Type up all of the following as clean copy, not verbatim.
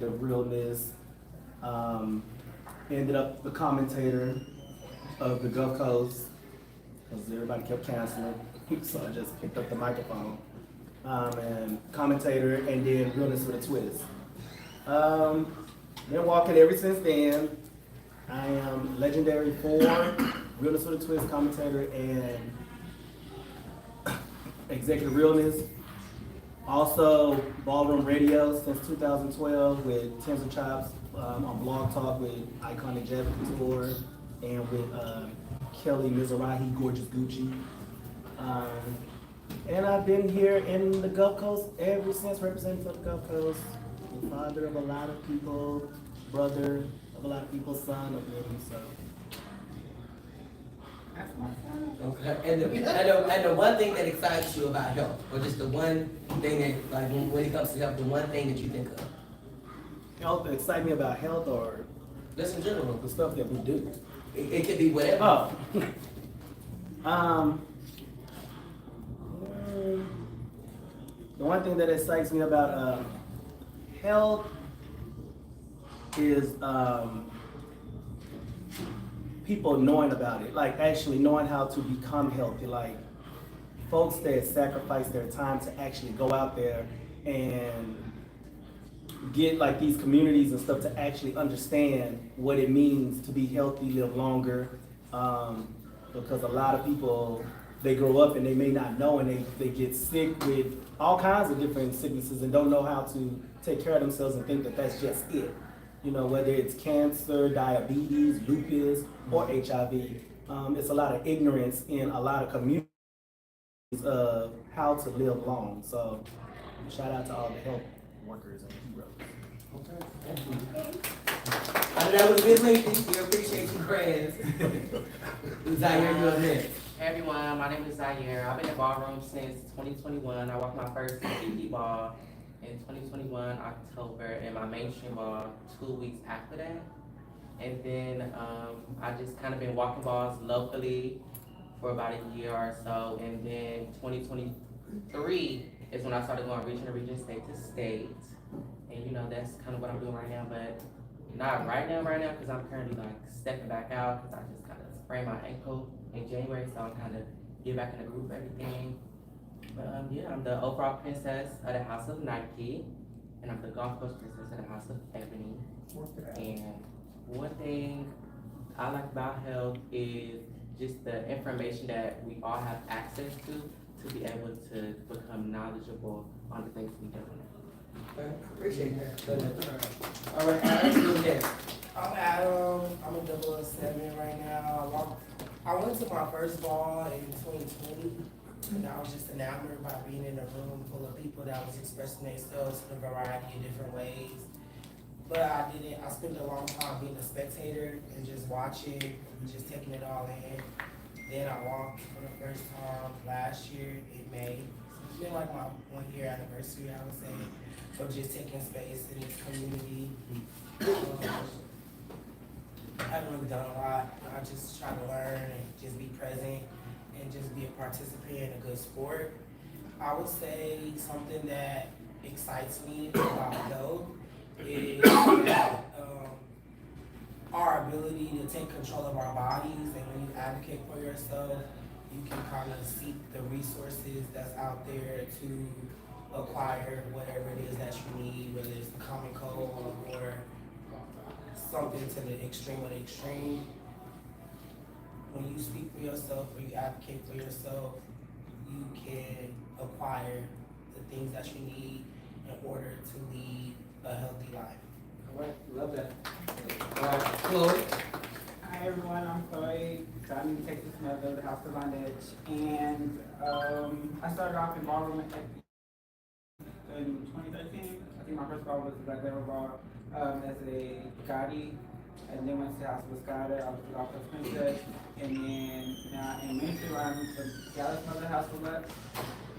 the realness. Ended up the commentator of the Gulf Coast because everybody kept canceling. So I just picked up the microphone and commentator and then realness with a twist. Been walking ever since then. I am legendary for realness with a twist commentator and executive realness. Also, Ballroom Radio since 2012 with Tens of Chops on Blog Talk with Iconic Jeff Couture and with Kelly Mizrahi, Gorgeous Gucci. And I've been here in the Gulf Coast ever since, representing for the Gulf Coast. The father of a lot of people, brother of a lot of people, son of many, so. Okay. And the one thing that excites you about health, or just the one thing that, like, when it comes to health, the one thing that you think of? Health, excite me about health or Just in general. the stuff that we do? It could be whatever. Oh. The one thing that excites me about health is people knowing about it, like actually knowing how to become healthy, like folks that sacrifice their time to actually go out there and get like these communities and stuff to actually understand what it means to be healthy, live longer, because a lot of people, they grow up and they may not know, and they get sick with all kinds of different sicknesses and don't know how to take care of themselves and think that that's just it. You know, whether it's cancer, diabetes, lupus, or HIV. It's a lot of ignorance in a lot of communities of how to live long. So shout out to all the health workers and heroes. Okay, thank you. I know that was a bit lengthy. We appreciate you, friends. Zaire, you're up next. Hey everyone, my name is Zaire. I've been in ballroom since 2021. I walked my first TV ball in 2021 October, and my mainstream ball 2 weeks after that. And then I just kind of been walking balls locally for about a year or so. And then 2023 is when I started going region to region, state to state. And you know, that's kind of what I'm doing right now, but not right now, because I'm currently like stepping back out because I just kind of sprained my ankle in January, so I'm kind of get back in the groove of everything. But yeah, I'm the overall princess of the House of Nike, and I'm the Gulf Coast princess of the House of Ebony. And one thing I like about health is just the information that we all have access to be able to become knowledgeable on the things we do. Okay, appreciate that. All right, Adam, you're next. I'm Adam. I'm a 007 right now. I went to my first ball in 2020, and I was just enamored by being in a room full of people that was expressing themselves in a variety of different ways. But I spent a long time being a spectator and just watching, and just taking it all in. Then I walked for the first time last year in May. So it's been like my 1 year anniversary, I would say, of just taking space in this community. I haven't really done a lot. I just try to learn and just be present and just be a participant in a good sport. I would say something that excites me about health is that, our ability to take control of our bodies, and when you advocate for yourself, you can kind of seek the resources that's out there to acquire whatever it is that you need, whether it's the common cold or something to the extreme of the extreme. When you speak for yourself or you advocate for yourself, you can acquire the things that you need in order to lead a healthy life. All right, love that. All right, Chloe. Hi everyone, I'm Chloe. So I'm in Texas Mother of the House of Bondage. And I started off in ballroom in 2013. I think my first ball was the Black Level Ball as a Gotti. And then went to the House of Escada. I was the Gulf Coast Princess. And then now in mainstream, I'm the Dallas Mother House of Lux.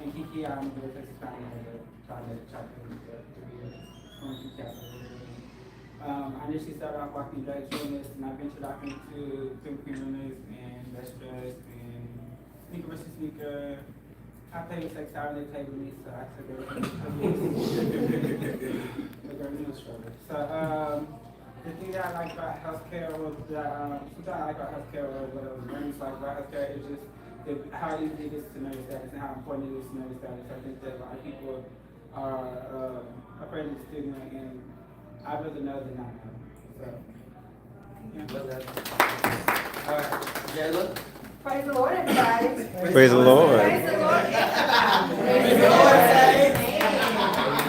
And Kiki, I'm the Texas County Mother. Trying to be a 22 chapter. I initially started off walking drag realness, and I ventured off into film queen realness and best dress and sneaker versus sneaker, I played with sex out, they played with me, so I took everything. So, the thing that I like about healthcare was that, something I like about healthcare or what I was learning like about healthcare is just how easy it is to know your status and how important it is to know your status. I think that a lot of people are afraid of the stigma, and I'd rather know than not know. So, yeah. Well done. All right, Jayla. Praise the Lord, everybody. Praise the Lord. Praise the Lord, everybody. Praise the Lord, saints.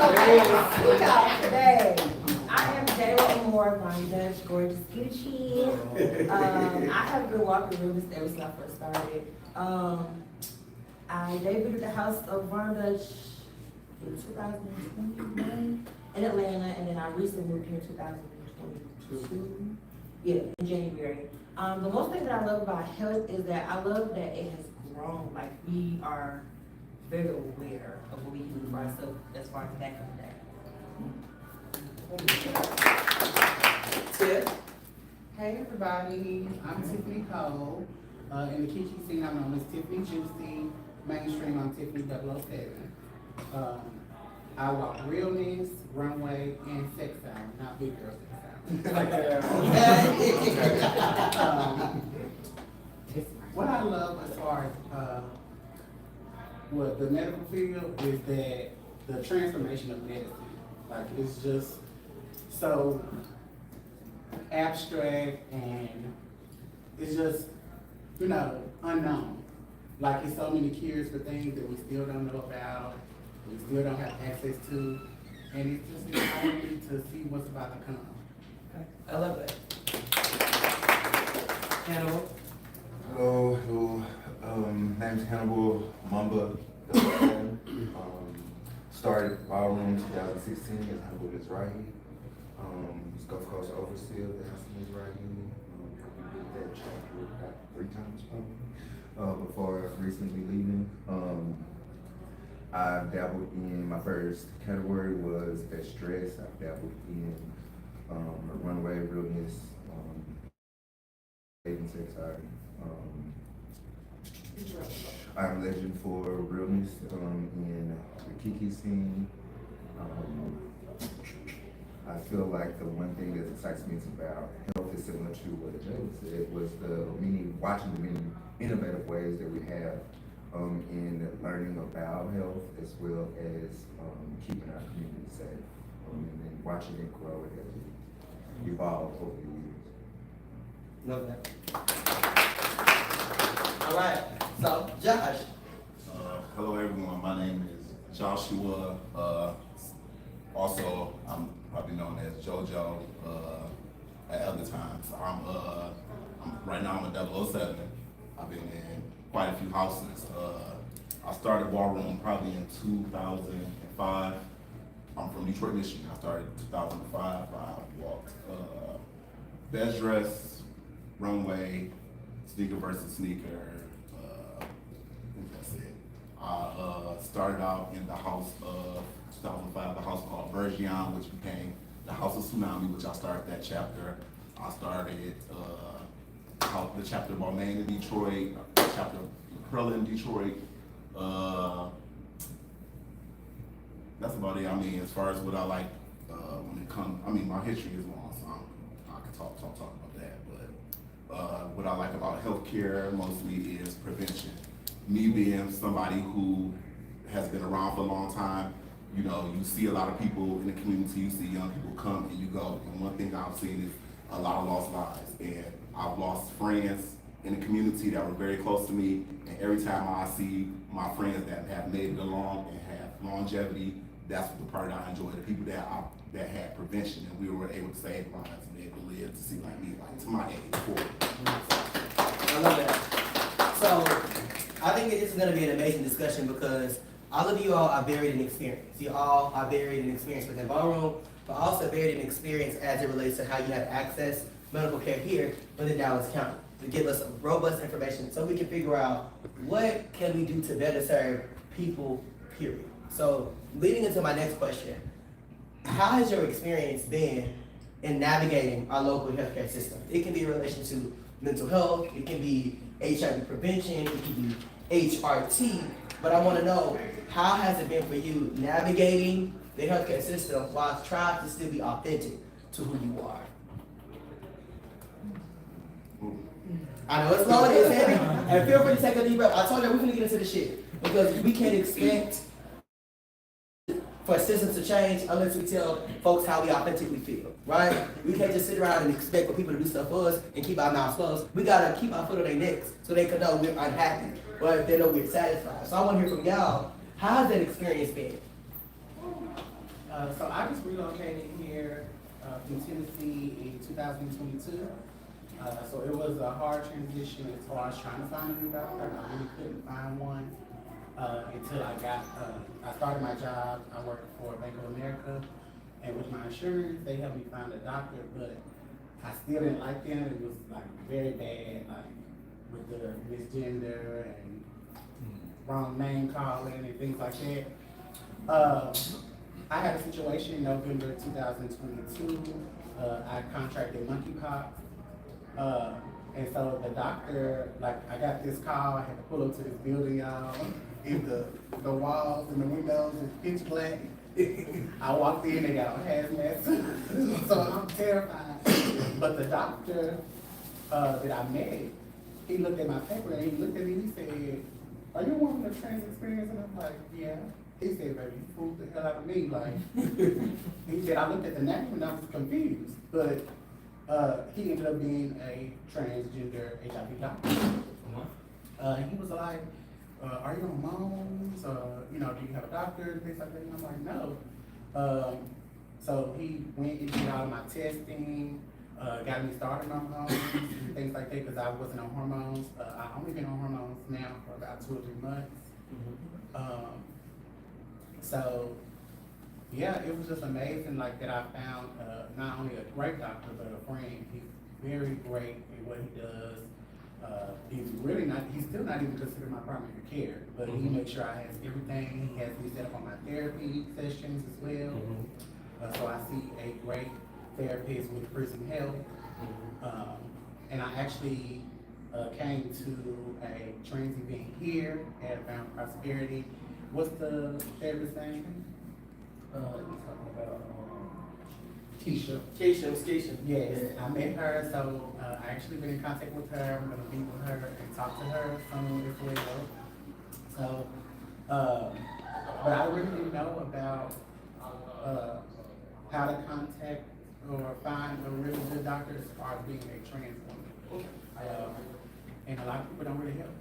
Okay, speak out today. I am Jayla Moore, my Dutch gorgeous Gucci. I have been walking real estate ever since I first started. I debuted at the House of Dutch in 2021 in Atlanta, and then I recently moved here in 2022. Yeah, in January. The most thing that I love about health is that I love that it has grown. Like, we are very aware of what we do for ourselves as far as back in the day. Tip. Hey everybody, I'm Tiffany Cole. In the Kiki scene, I'm known as Tiffany Juicy. Mainstream, I'm Tiffany 007. I walk realness, runway, and sex out, not big girl sex out. What I love as far as what the medical field is that the transformation of medicine. Like, it's just so abstract and it's just, unknown. Like, it's so many cures for things that we still don't know about, we still don't have access to, and it's just exciting to see what's about to come. I love that. Hannibal. Hello. Name's Hannibal Mamba. Started Ballroom 2016 as Hannibal Mizrahi. Gulf Coast Overseer, the House of Mizrahi. We did that chapter about 3 times probably before recently leaving. I dabbled in, my first category was best dress. I dabbled in runway, realness, dating sex art. I'm legend for realness in the Kiki scene. I feel like the one thing that excites me about health is similar to what Joe said, was watching the many innovative ways that we have in learning about health, as well as keeping our community safe, and then watching it grow as it evolve over the years. Love that. All right, so Josh. Hello everyone, my name is Joshua. Also, I'm probably known as JoJo at other times. Right now I'm a 007. I've been in quite a few houses. I started Ballroom probably in 2005. I'm from Detroit, Michigan. I started in 2005. I walked best dress, runway, sneaker versus sneaker. I think that's it. I started out in the house of 2005, the house called Bergion, which became the House of Tsunami, which I started that chapter. I started the chapter of Ballroom in Detroit, the chapter of Pearl in Detroit. That's about it. I mean, as far as what I like when it comes, I mean, my history is long, so I can talk about that. But what I like about healthcare mostly is prevention. Me being somebody who has been around for a long time, you see a lot of people in the community, you see young people come and you go, and one thing I've seen is a lot of lost lives. And I've lost friends in the community that were very close to me, and every time I see my friends that have made it along and have longevity, that's the part I enjoy. The people that had prevention and we were able to save lives and be able to live to see like me, like to my age, 40. I love that. So I think that this is going to be an amazing discussion because all of you all are varied in experience. You all are varied in experience within Ballroom, but also varied in experience as it relates to how you have access medical care here within Dallas County, to give us robust information so we can figure out what can we do to better serve people, period. So leading into my next question, how has your experience been in navigating our local healthcare system? It can be in relation to mental health, it can be HIV prevention, it can be L.I.Y.T, but I wanna know, how has it been for you navigating the healthcare system while trying to still be authentic to who you are? I know it's long, it's heavy, and feel free to take a deep breath. I told you we're gonna get into the shit, because we can't expect for systems to change unless we tell folks how we authentically feel, right? We can't just sit around and expect for people to do stuff for us and keep our mouths closed. We gotta keep our foot on their necks so they can know we're unhappy, or if they know we're satisfied. So I wanna hear from y'all, how has that experience been? So I just relocated here from Tennessee in 2022. So it was a hard transition as far as trying to find a new doctor. I really couldn't find one until I started my job. I worked for Bank of America, and with my insurance, they helped me find a doctor, but I still didn't like them. It was like very bad, like with the misgender and wrong name calling and things like that. I had a situation in November 2022. I contracted monkeypox. And so the doctor, like, I got this call, I had to pull up to this building, y'all, and the walls and the windows is pitch black. I walked in, they got on hazmat, so I'm terrified. But the doctor that I met, he looked at my paper and he looked at me and he said, "Are you a woman of trans experience?" And I'm like, "Yeah." He said, "Baby, you fooled the hell out of me." Like, he said, I looked at the name and I was confused, but he ended up being a transgender HIV doctor. He was like, "Are you on hormones? Do you have a doctor?" And things like that. And I'm like, "No." So he went and did all of my testing, got me started on hormones and things like that, because I wasn't on hormones. I've only been on hormones now for about 2 or 3 months. So yeah, it was just amazing, like, that I found not only a great doctor, but a friend. He's very great in what he does. He's still not even considered my primary care, but he makes sure I have everything. He has me set up on my therapy sessions as well. So I see a great therapist with Prison Health. And I actually came to a trans event here at Abounding Prosperity. What's the therapist's name? Keisha. Yes, I met her, so I actually been in contact with her. I'm gonna meet with her and talk to her soon as well. So, but I really didn't know about how to contact or find a really good doctor as far as being a trans woman. And a lot of people don't really help.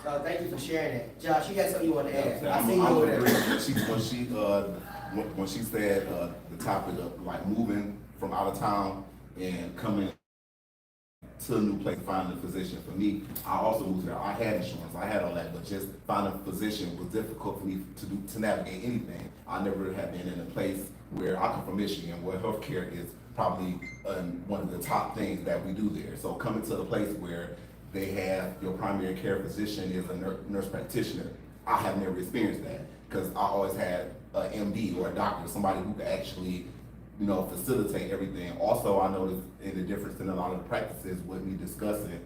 So thank you for sharing that. Josh, you got something you want to add? Yeah, I see you over there. When she said the topic of like moving from out of town and coming to a new place, finding a physician. For me, I also moved there. I had insurance, I had all that, but just finding a physician was difficult for me to navigate anything. I never had been in a place where I come from Michigan, where healthcare is probably one of the top things that we do there. So coming to a place where they have your primary care physician is a nurse practitioner, I have never experienced that, because I always had an MD or a doctor, somebody who could actually, facilitate everything. Also, I noticed in the difference in a lot of the practices with me discussing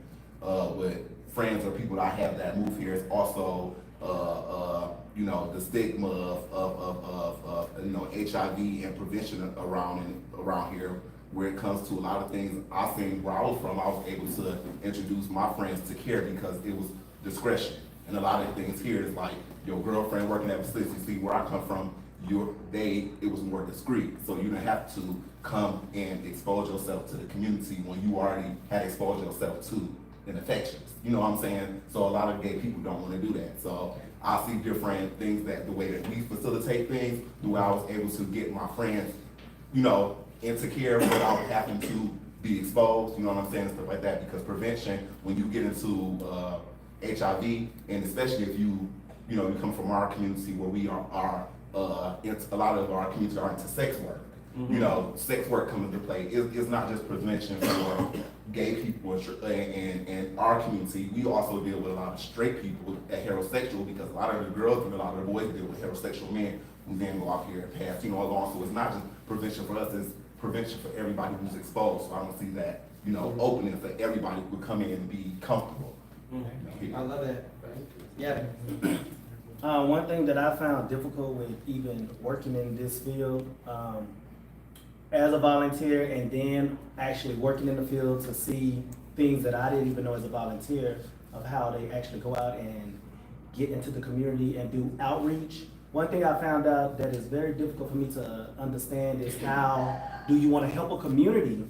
with friends or people that I have that move here is also, the stigma of HIV and prevention around here. Where it comes to a lot of things, I seen where I was from, I was able to introduce my friends to care because it was discretion. And a lot of things here is like your girlfriend working at a facility. See, where I come from, it was more discreet. So you didn't have to come and expose yourself to the community when you already had exposed yourself to an infection. You know what I'm saying? So a lot of gay people don't want to do that. So I see different things that the way that we facilitate things, the way I was able to get my friends, into care without having to be exposed, you know what I'm saying, and stuff like that. Because prevention, when you get into HIV, and especially if you come from our community where we are a lot of our community are into sex work. Sex work comes into play. It's not just prevention for gay people and our community. We also deal with a lot of straight people that heterosexual, because a lot of the girls and a lot of the boys deal with heterosexual men who then go out here and pass, along. So it's not just prevention for us, it's prevention for everybody who's exposed. So I don't see that, opening for everybody who would come in and be comfortable. I love that. Yeah. One thing that I found difficult with even working in this field, as a volunteer and then actually working in the field to see things that I didn't even know as a volunteer of how they actually go out and get into the community and do outreach. One thing I found out that is very difficult for me to understand is how do you want to help a community,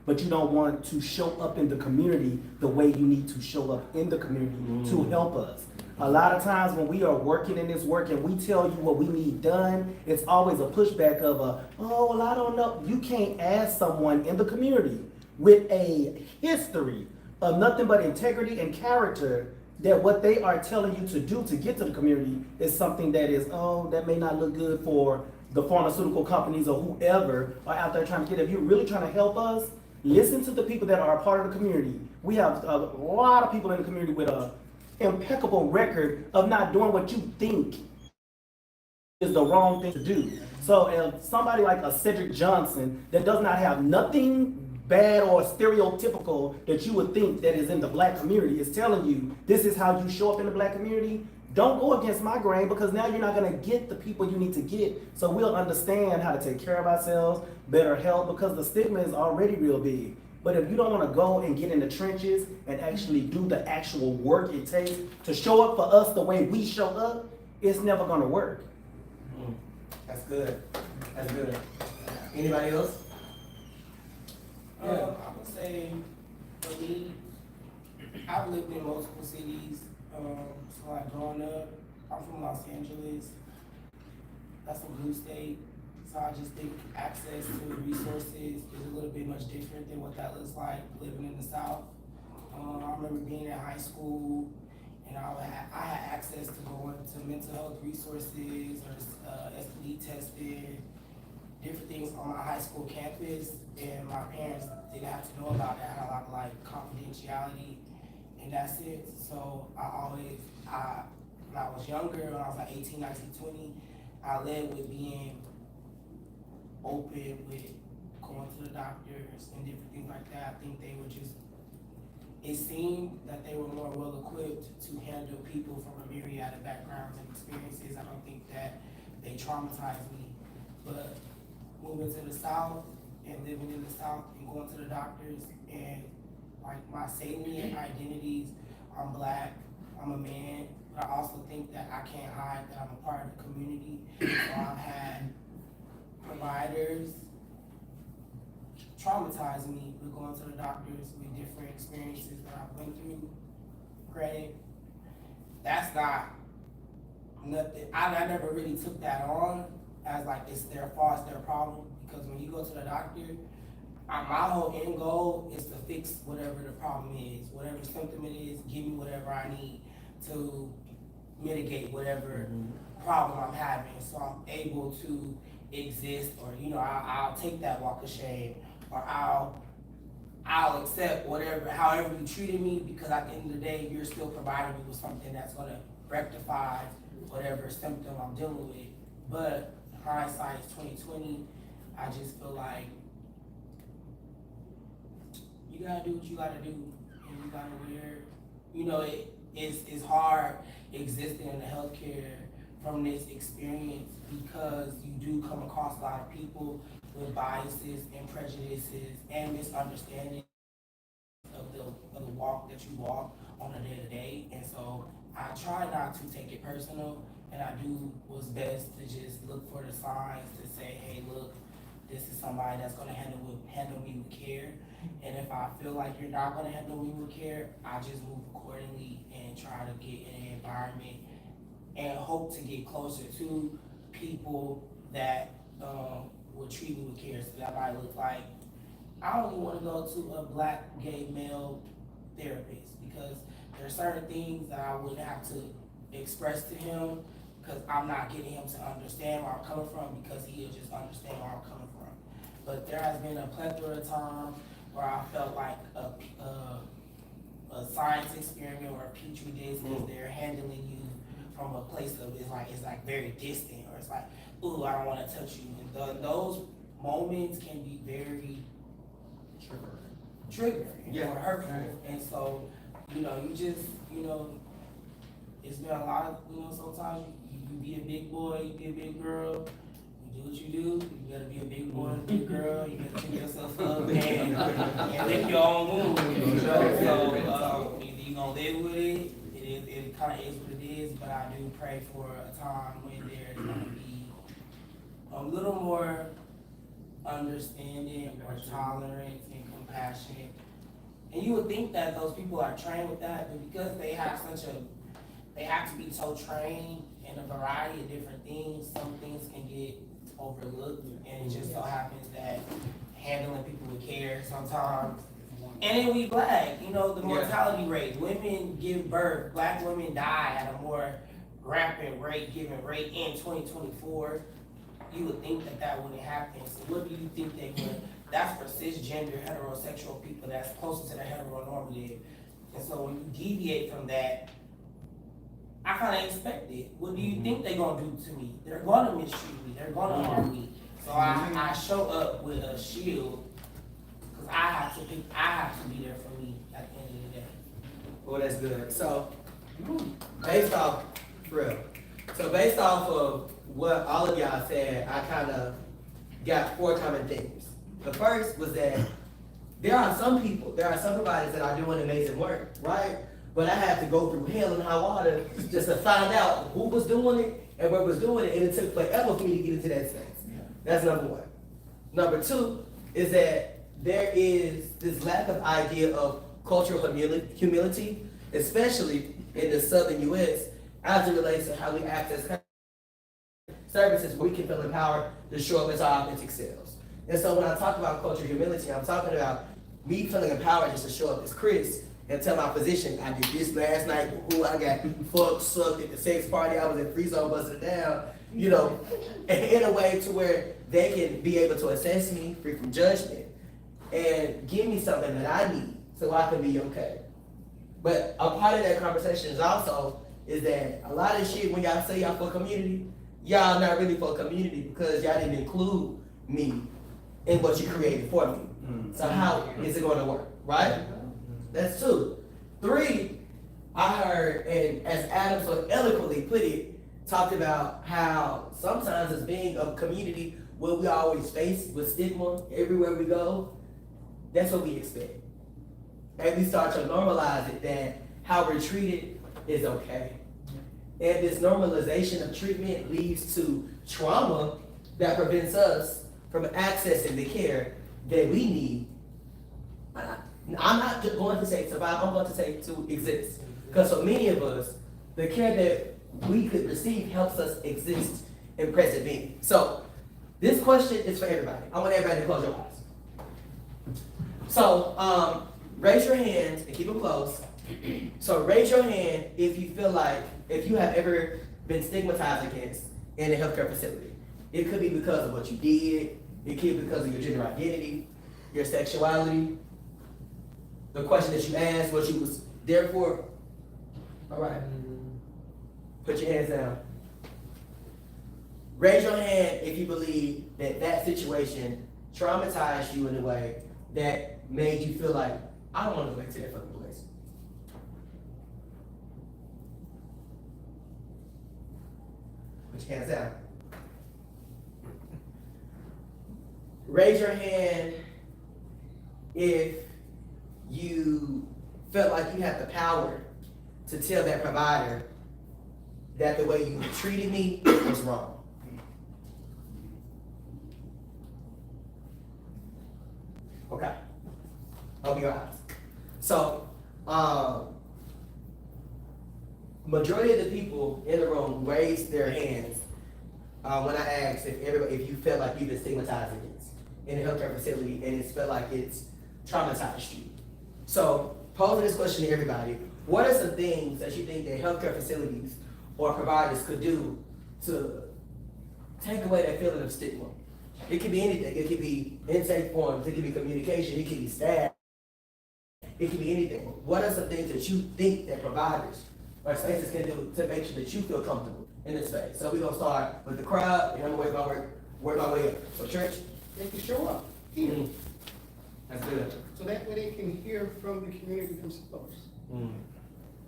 but you don't want to show up in the community the way you need to show up in the community to help us. A lot of times when we are working in this work and we tell you what we need done, it's always a pushback of oh, well, I don't know. You can't ask someone in the community with a history of nothing but integrity and character that what they are telling you to do to get to the community is something that is, oh, that may not look good for the pharmaceutical companies or whoever are out there trying to get it. If you're really trying to help us, listen to the people that are a part of the community. We have a lot of people in the community with a impeccable record of not doing what you think is the wrong thing to do. So if somebody like a Cedric Johnson that does not have nothing bad or stereotypical that you would think that is in the black community is telling you this is how you show up in the black community, don't go against my grain, because now you're not going to get the people you need to get. So we'll understand how to take care of ourselves, better health, because the stigma is already real big. But if you don't want to go and get in the trenches and actually do the actual work it takes to show up for us the way we show up, it's never going to work. That's good. That's good. Anybody else? I would say for me, I've lived in multiple cities. So like growing up, I'm from Los Angeles. That's a blue state. So I just think access to resources is a little bit much different than what that looks like living in the South. I remember being in high school and I had access to going to mental health resources or STD testing, different things on my high school campus, and my parents didn't have to know about that. I had a lot of like confidentiality in that sense. So when I was younger, when I was like 18, 19, 20, I led with being open with going to the doctors and different things like that. I think they were just, it seemed that they were more well equipped to handle people from a myriad of backgrounds and experiences. I don't think that they traumatized me. But moving to the South and living in the South and going to the doctors and like my salient identities, I'm black, I'm a man, but I also think that I can't hide that I'm a part of the community. So I've had providers traumatize me with going to the doctors with different experiences that I went through. Granted, that's not nothing. I never really took that on as like it's their fault, it's their problem. Because when you go to the doctor, my whole end goal is to fix whatever the problem is, whatever symptom it is, give me whatever I need to mitigate whatever problem I'm having, so I'm able to exist, or I'll take that walk of shame, or I'll accept whatever, however you treated me, because at the end of the day, you're still providing me with something that's gonna rectify whatever symptom I'm dealing with. But hindsight is 2020. I just feel like you gotta do what you gotta do, and you gotta wear. It's hard existing in the healthcare from this experience, because you do come across a lot of people with biases and prejudices and misunderstanding of the walk that you walk on a day-to-day. And so I try not to take it personal, and I do what's best to just look for the signs to say, hey, look, this is somebody that's gonna handle me with care. And if I feel like you're not gonna handle me with care, I just move accordingly and try to get in an environment and hope to get closer to people that will treat me with care. So that might look like, I only want to go to a black gay male therapist, because there are certain things that I wouldn't have to express to him, because I'm not getting him to understand where I'm coming from, because he'll just understand where I'm coming from. But there has been a plethora of times where I felt like a science experiment or a petri dish, because they're handling you from a place of it's like very distant, or it's like, ooh, I don't want to touch you. And those moments can be very triggering or hurtful. And so, you just, it's been a lot of, sometimes you be a big boy, you be a big girl, you do what you do, you gotta be a big boy and a big girl, you gotta pick yourself up and lick your own wound, So, either you gonna live with it, it kinda is what it is, but I do pray for a time when there's gonna be a little more understanding or tolerance and compassion. And you would think that those people are trained with that, but because they have to be so trained in a variety of different things, some things can get overlooked, and it just so happens that handling people with care sometimes. And then we black, the mortality rate, women give birth, black women die at a more rapid rate, given rate in 2024. You would think that wouldn't happen. So what do you think they would? That's for cisgender, heterosexual people that's closer to the heteronormative. And so when you deviate from that, I kind of expect it. What do you think they're gonna do to me? They're gonna mistreat me. They're gonna harm me. So I show up with a shield because I have to be there for me at the end of the day. Well, that's good. So, based off of what all of y'all said, I kind of got 4 common themes. The first was that there are some providers that are doing amazing work, right? But I had to go through hell and high water just to find out who was doing it and where was doing it, and it took forever for me to get into that space. That's number 1. Number 2 is that there is this lack of idea of cultural humility, especially in the southern U.S., as it relates to how we access services where we can feel empowered to show up as our authentic selves. And so when I talk about cultural humility, I'm talking about me feeling empowered just to show up as Chris and tell my physician, I did this last night, I got fucked, sucked at the sex party, I was in free zone, busted it down, in a way to where they can be able to assess me free from judgment and give me something that I need so I can be okay. But a part of that conversation is that a lot of shit when y'all say y'all for community, y'all not really for community because y'all didn't include me in what you created for me. So how is it going to work, right? That's 2. 3, I heard, and as Adam so eloquently put it, talked about how sometimes as being a community where we always face with stigma everywhere we go, that's what we expect. And we start to normalize it that how we're treated is okay. And this normalization of treatment leads to trauma that prevents us from accessing the care that we need. I'm not just going to say survive, I'm going to say to exist. Because for many of us, the care that we could receive helps us exist in present being. So this question is for everybody. I want everybody to close your eyes. So raise your hands and keep them close. So raise your hand if you feel like, if you have ever been stigmatized against in a healthcare facility. It could be because of what you did. It could be because of your gender identity, your sexuality, the question that you asked, what you was there for. All right. Put your hands down. Raise your hand if you believe that situation traumatized you in a way that made you feel like, I don't want to go back to that fucking place. Put your hands down. Raise your hand if you felt like you had the power to tell that provider that the way you treated me was wrong. Okay. Open your eyes. So, majority of the people in the room raised their hands when I asked if you felt like you've been stigmatized against in a healthcare facility and it's felt like it's traumatized you. So, posing this question to everybody, what are some things that you think that healthcare facilities or providers could do to take away that feeling of stigma? It could be anything. It could be intake forms, it could be communication, it could be staff, it could be anything. What are some things that you think that providers or spaces can do to make sure that you feel comfortable in this space? So we're gonna start with the crowd, and I'm gonna work my way up. So church, They can show up here, that's good. so that way they can hear from the community themselves.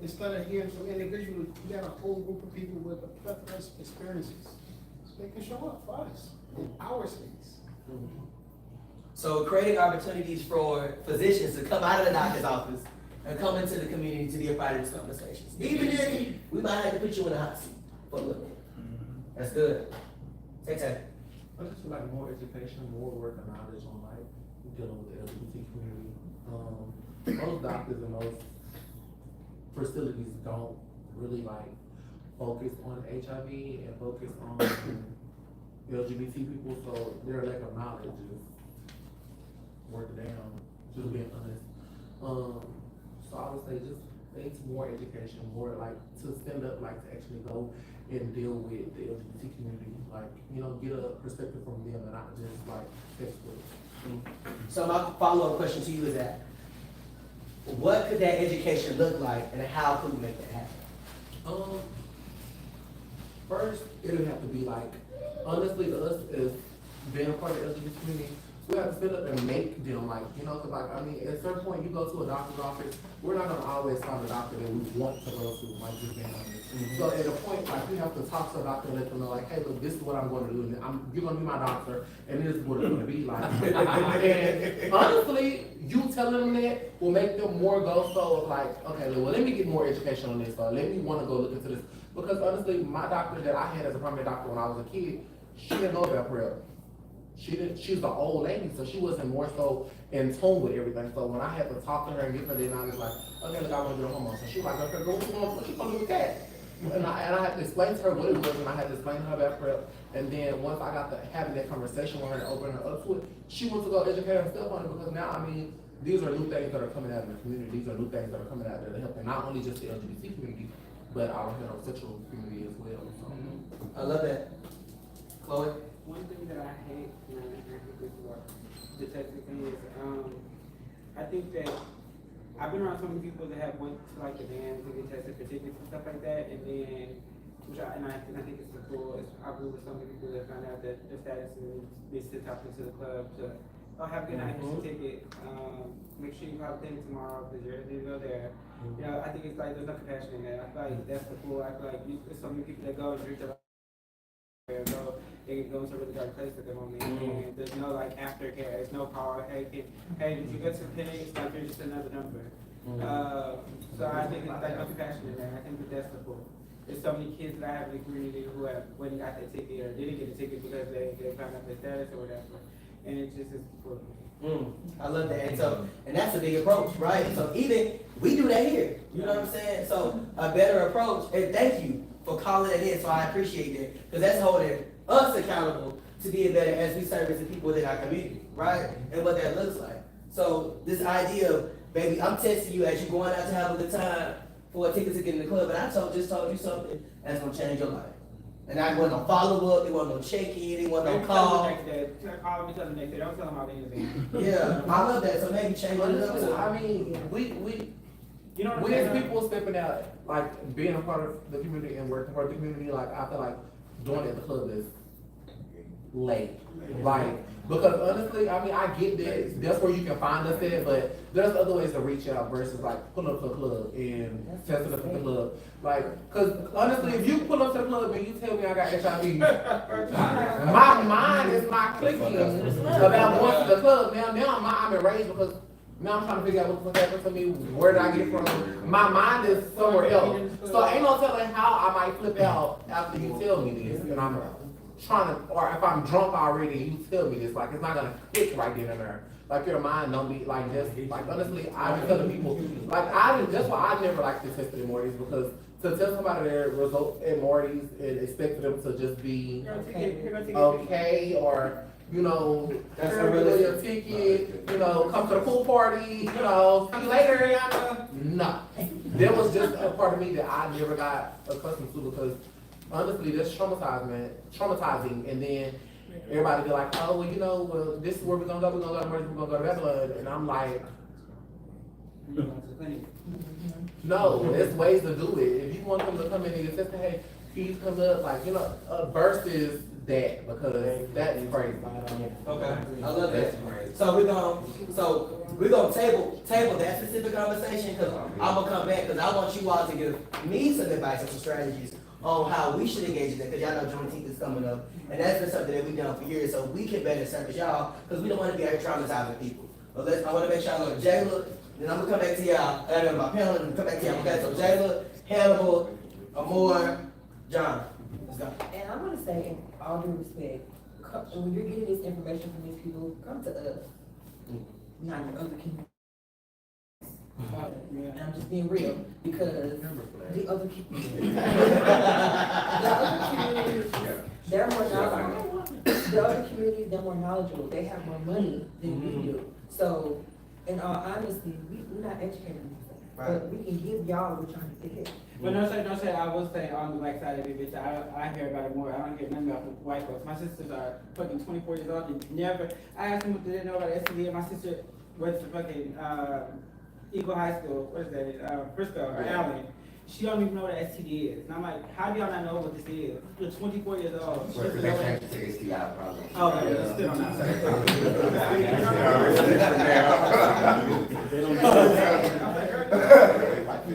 instead of hearing from individuals, you got a whole group of people with a plethora of experiences. So they can show up for us in our space. So creating opportunities for physicians to come out of the doctor's office and come into the community to be a part of these conversations. Even if we might have to put you in a hot seat for a little bit. That's good. Take that. I just feel like more education, more work and knowledge on like dealing with the LGBT community. Most doctors and most facilities don't really like focus on HIV and focus on LGBT people, so their lack of knowledge is worked down, just being honest. So I would say just thanks more education, more like to stand up, like to actually go and deal with the LGBT community, like, you know, get a perspective from them and not just like textbooks. So my follow-up question to you is that, what could that education look like and how could we make that happen? First, it would have to be like, honestly, to us as being a part of the LGBT community, we have to stand up and make them like, you know, cause like, I mean, at a certain point, you go to a doctor's office, we're not gonna always find a doctor that we want to go to, like just being honest. So at a point, like, we have to talk to a doctor and let them know, like, hey, look, this is what I'm gonna do, and you're gonna be my doctor, and this is what it's gonna be like. And honestly, you telling them that will make them more go, so like, okay, well, let me get more education on this, or let me wanna go look into this. Because honestly, my doctor that I had as a primary doctor when I was a kid, she didn't know about PrEP. She's the old lady, so she wasn't more so in tune with everything. So when I had to talk to her and get her, then I was like, okay, look, I want to do a hormone. So she was like, okay, girl, what you gonna do with that? And I had to explain to her what it was, and I had to explain to her about PrEP. And then once I got to having that conversation with her and opening her up to it, she went to go educate herself on it, because now, I mean, these are new things that are coming out in the community. These are new things that are coming out that are helping not only just the LGBT community, but our heterosexual community as well. So. I love that. Chloe? One thing that I hate, and I think this is what the testing thing is, I think that I've been around so many people that have went to like the bands and get tested for tickets and stuff like that, and then, I think it's the cool, I believe with so many people that found out that their status and they still talking to the club to, oh, have a good night, here's your ticket, make sure you call the thing tomorrow because you're ready to go there. You know, I think it's like, there's no compassion in that. I feel like that's the cool, I feel like there's so many people that go and drink their go, they can go into a really dark place at the moment, and there's no like aftercare, there's no call, hey, did you get to the clinic? It's like you're just another number. So I think it's like no compassion in there. I think that's the cool. There's so many kids that I have in the community who have went and got their ticket or didn't get a ticket because they found out their status or whatever, and it just is cool. I love that. And that's a big approach, right? So even we do that here. You know what I'm saying? So a better approach. And thank you for calling it in. So I appreciate that, because that's holding us accountable to be better as we service the people within our community, right? And what that looks like. So this idea of, baby, I'm testing you as you're going out to have a good time for a ticket to get in the club, and I just told you something that's gonna change your life. And I want no follow up, they want no check-in, they want no call. Call me the next day. Don't tell them how they intervene. Yeah, I love that. So maybe change it up too. I mean, You know what I'm we as saying? people stepping out, like being a part of the community and working for the community, like I feel like doing it at the club is late. Like, because honestly, I mean, I get that that's where you can find us at, but there's other ways to reach out versus like pulling up to a club and testing up at the club. Like, cause honestly, if you pull up to the club and you tell me I got HIV, my mind is not clicking about going to the club. Now I'm enraged because now I'm trying to figure out what's happened to me, where did I get it from? My mind is somewhere else. So ain't no telling how I might flip out after you tell me this, and I'm trying to, or if I'm drunk already and you tell me this, like it's not gonna click right then and there. Like your mind don't be like this. Like honestly, I've been telling people, like that's why I never like to test at Morty's, because to tell somebody their results at Morty's and expect them to just be okay, or you know, that's really a ticket, you know, come to the pool party, you know, see you later, Ariana. No. There was just a part of me that I never got accustomed to, because honestly, that's traumatizing, and then everybody be like, oh, well, you know, well, this is where we're gonna go to Morty's, we're gonna go to Babylon, and I'm like, no, there's ways to do it. If you want them to come in and get tested, hey, please come up, like, you know, versus that because that's crazy. Okay, I love that. So we're gonna table that specific conversation, cause I'm gonna come back, cause I want you all to give me some advice and some strategies on how we should engage in that, cause y'all know Juneteenth is coming up, and that's been something that we've done for years, so we can better service y'all, cause we don't wanna be out here traumatizing people. But I wanna make sure I know Jayla, then I'm gonna come back to y'all, and then my panel, and come back to y'all, okay? So Jayla, Hannibal, Amor, John, let's go. And I'm gonna say, in all due respect, when you're getting this information from these people, come to us, not the other communities. And I'm just being real, because the other communities, they're more knowledgeable. The other communities, they're more knowledgeable, they have more money than we do. So, in all honesty, we're not educated on this, but we can give y'all what y'all need to get. But don't say, I will say on the black side of it, bitch, I hear about it more, I don't hear nothing about the white folks. My sisters are fucking 24 years old, and never, I asked them what they didn't know about STD, and my sister went to fucking, Eagle High School, what is that, Frisco, or Allen. She don't even know what STD is. And I'm like, how do y'all not know what this is? You're 24 years old. She doesn't know what it is. STI problem. Oh, yeah, still not.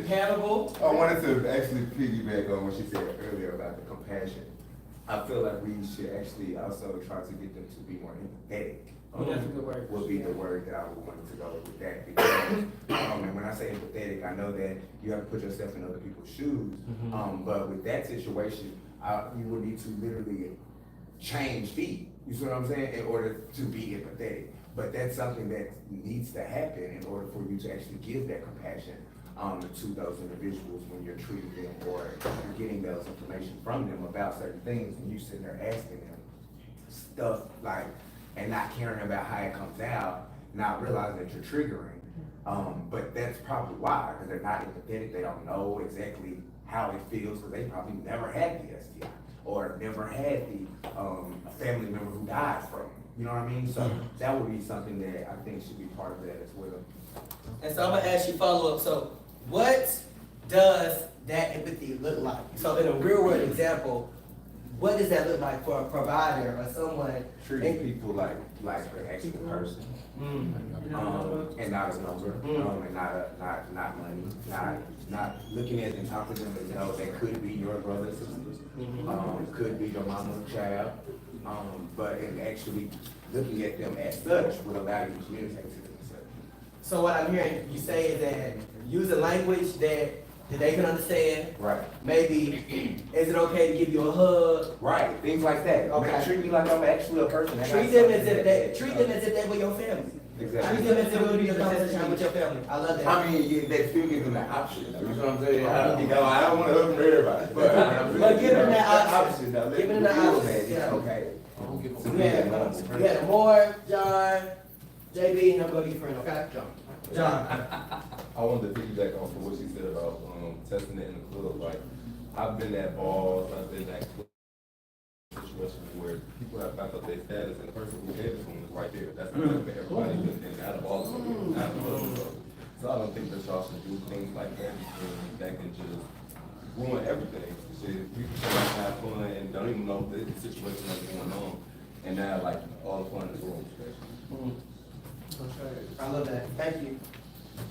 Hannibal. I wanted to actually piggyback on what she said earlier about the compassion. I feel like we should actually also try to get them to be more empathetic. That's a good word. Would be the word that I would want to go with that, because, and when I say empathetic, I know that you have to put yourself in other people's shoes, but with that situation, you would need to literally change feet, you see what I'm saying, in order to be empathetic. But that's something that needs to happen in order for you to actually give that compassion to those individuals when you're treating them or you're getting those information from them about certain things, and you sitting there asking them stuff like, and not caring about how it comes out, not realizing that you're triggering. But that's probably why, because they're not empathetic, they don't know exactly how it feels, because they probably never had the STI, or never had a family member who died from it. You know what I mean? So that would be something that I think should be part of that as well. And so I'm gonna ask you follow up. So what does that empathy look like? So in a real world example, what does that look like for a provider or someone? Treating people like an actual person, and not a number, and not money, not looking at and talking to them as though they could be your brother, sisters, could be your mama's child, but in actually looking at them as such would allow you to communicate to them as such. So what I'm hearing you say is that using language that they can understand. Right. Maybe, is it okay to give you a hug? Right, things like that. Okay. Man, treat me like I'm actually a person. Treat them as if they were your family. Exactly. Treat them as if it would be a conversation with your family. I love that. I mean, that still gives them that option. You know what I'm saying? I don't want to hug from everybody. But give them that option. Give them that option. It's okay. We had Amor, John, JB, and I'm going to be friend, okay? John. I wanted to piggyback off of what she said about testing it in the club. Like, I've been at balls, I've been at club situations where people have found out their status and the person who gave it to them is right there. That's the for everybody, and out of all of them, out of all of them. So I don't think that y'all should do things like that because that can just ruin everything. Shit, people can have fun and don't even know the situation that's going on, and now like all the fun is ruined. I love that. Thank you.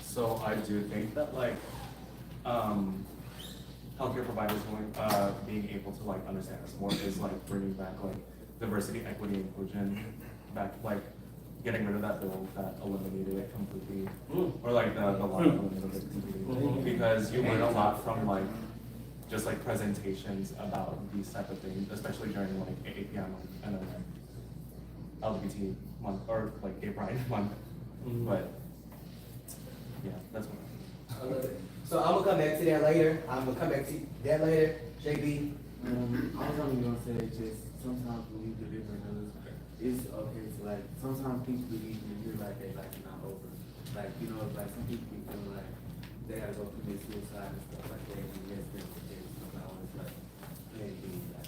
So I do think that like healthcare providers being able to like understand this more is like bringing back like diversity, equity, inclusion, back like getting rid of that bill that eliminated it completely, or like the law that eliminated it completely, because you learn a lot from like just like presentations about these type of things, especially during like API month and then LGBT month or like Gay Pride month, but yeah, that's what I love it. So I'm gonna come back to that later. JB. I was only gonna say just sometimes when you deliver news, it's okay to like sometimes people believe when you're like they like not over. Like, you know, like some people be feeling like they gotta go commit suicide and stuff like that, and yes, there's sometimes it's like maybe like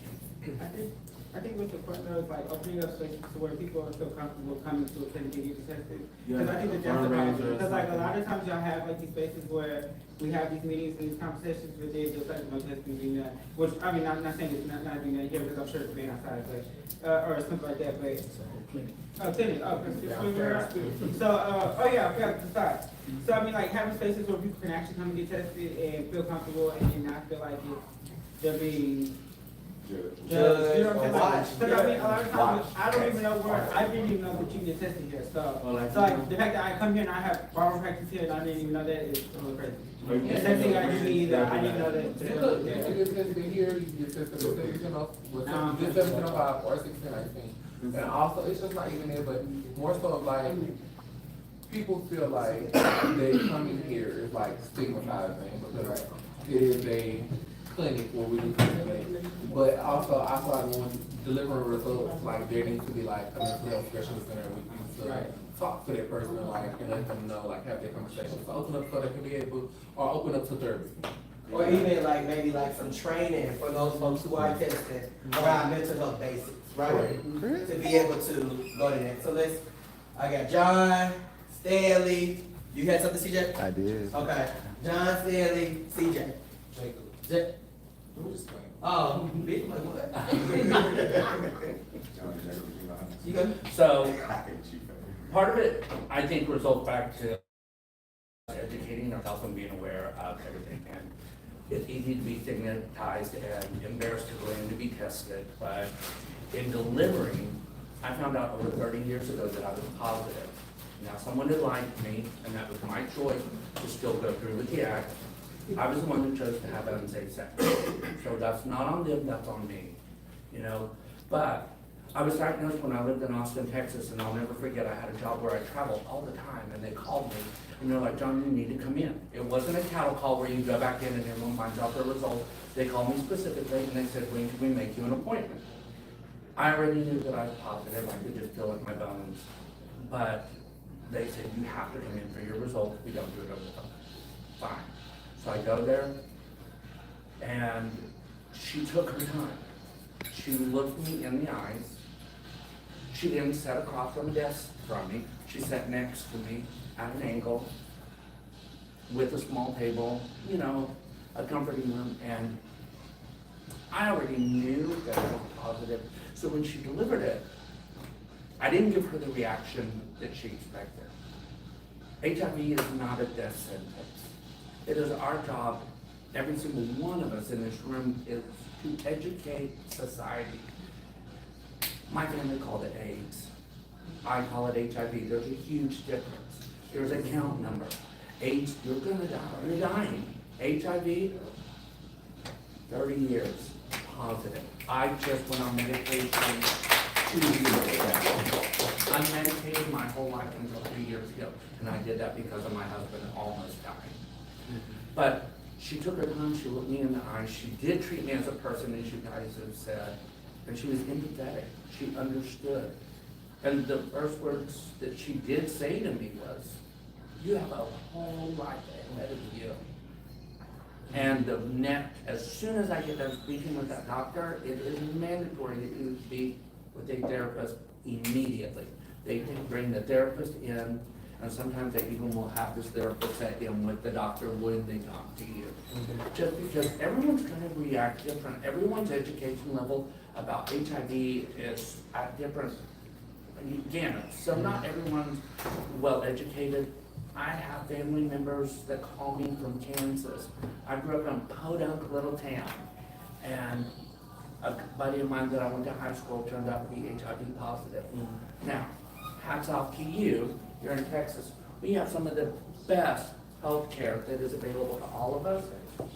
I think what's important though is like opening up spaces to where people are so comfortable coming to a clinic and getting tested. Yeah, Because I think like that that's the problem. fundraiser or Because like a something. lot of times y'all have like these spaces where we have these meetings and these conversations, but then just like no testing being done. Which, I mean, not saying it's not being done here because I'm sure it's being outside, but, or something like that, but. Oh, clinic, oh, so, oh yeah, okay, to start. So I mean, like having spaces where people can actually come and get tested and feel comfortable and not feel like they're being judged, you know what I'm saying? or watched. Because I mean, a lot of times, I don't even know where, I didn't even know that you can get tested here, so. Or like, So like, the fact that I come here and I have ballroom practice here and I didn't even know that is a little crazy. Or you The can- same thing I do either, I didn't know that. You could, you can get tested here, you can get tested with 17 of, with 1705 or 1619. And also, it's just not even there, but more so of like, people feel like they coming here is like stigmatizing because it is a clinic where we do testing. But also, I feel like when delivering results, like there needs to be like a mental health specialist in there with you to talk to that person and like, and let them know, like have their conversations. So open up so they can be able, or open up to therapy. Or even like maybe like some training for those folks who are tested around mental health basics, right? To be able to go to that. So I got John, Stanley. You had something, CJ? I did. Okay. John, Stanley, CJ. Jacob. Oh, bitch, like what? You good? So, part of it, I think, results back to educating ourselves and being aware of everything. And it's easy to be stigmatized and embarrassed to go in to be tested, but in delivering, I found out over 30 years ago that I was positive. Now, someone had lied to me, and that was my choice to still go through with the act. I was the one who chose to have unsafe sex. So that's not on them, that's on me, you know? But I was diagnosed when I lived in Austin, Texas, and I'll never forget, I had a job where I traveled all the time, and they called me, and they're like, John, you need to come in. It wasn't a cattle call where you go back in and everyone finds out their results. They called me specifically, and they said, when can we make you an appointment? I already knew that I was positive, I could just feel it in my bones. But they said, you have to come in for your results, we don't do it over the phone. Fine. So I go there, and she took her time. She looked me in the eyes. She then sat across from the desk from me. She sat next to me at an angle with a small table, you know, a comforting room, and I already knew that I was positive. So when she delivered it, I didn't give her the reaction that she expected. HIV is not a death sentence. It is our job, every single one of us in this room, is to educate society. My family called it AIDS. I call it HIV. There's a huge difference. There's a count number. AIDS, you're gonna die. You're dying. HIV, 30 years, positive. I just went on medication 2 years ago. I'm medicated my whole life until 3 years ago, and I did that because of my husband almost dying. But she took her time, she looked me in the eyes, she did treat me as a person, as you guys have said, and she was empathetic, she understood. And the first words that she did say to me was, you have a whole life ahead of you. And as soon as I get done speaking with that doctor, it is mandatory that you speak with a therapist immediately. They can bring the therapist in, and sometimes they even will have this therapist set in with the doctor when they talk to you. Just because everyone's gonna react different, everyone's education level about HIV is at different gamuts. So not everyone's well educated. I have family members that call me from Kansas. I grew up in a podunk little town, and a buddy of mine that I went to high school turned out to be HIV positive. Now, hats off to you, here in Texas. We have some of the best health care that is available to all of us.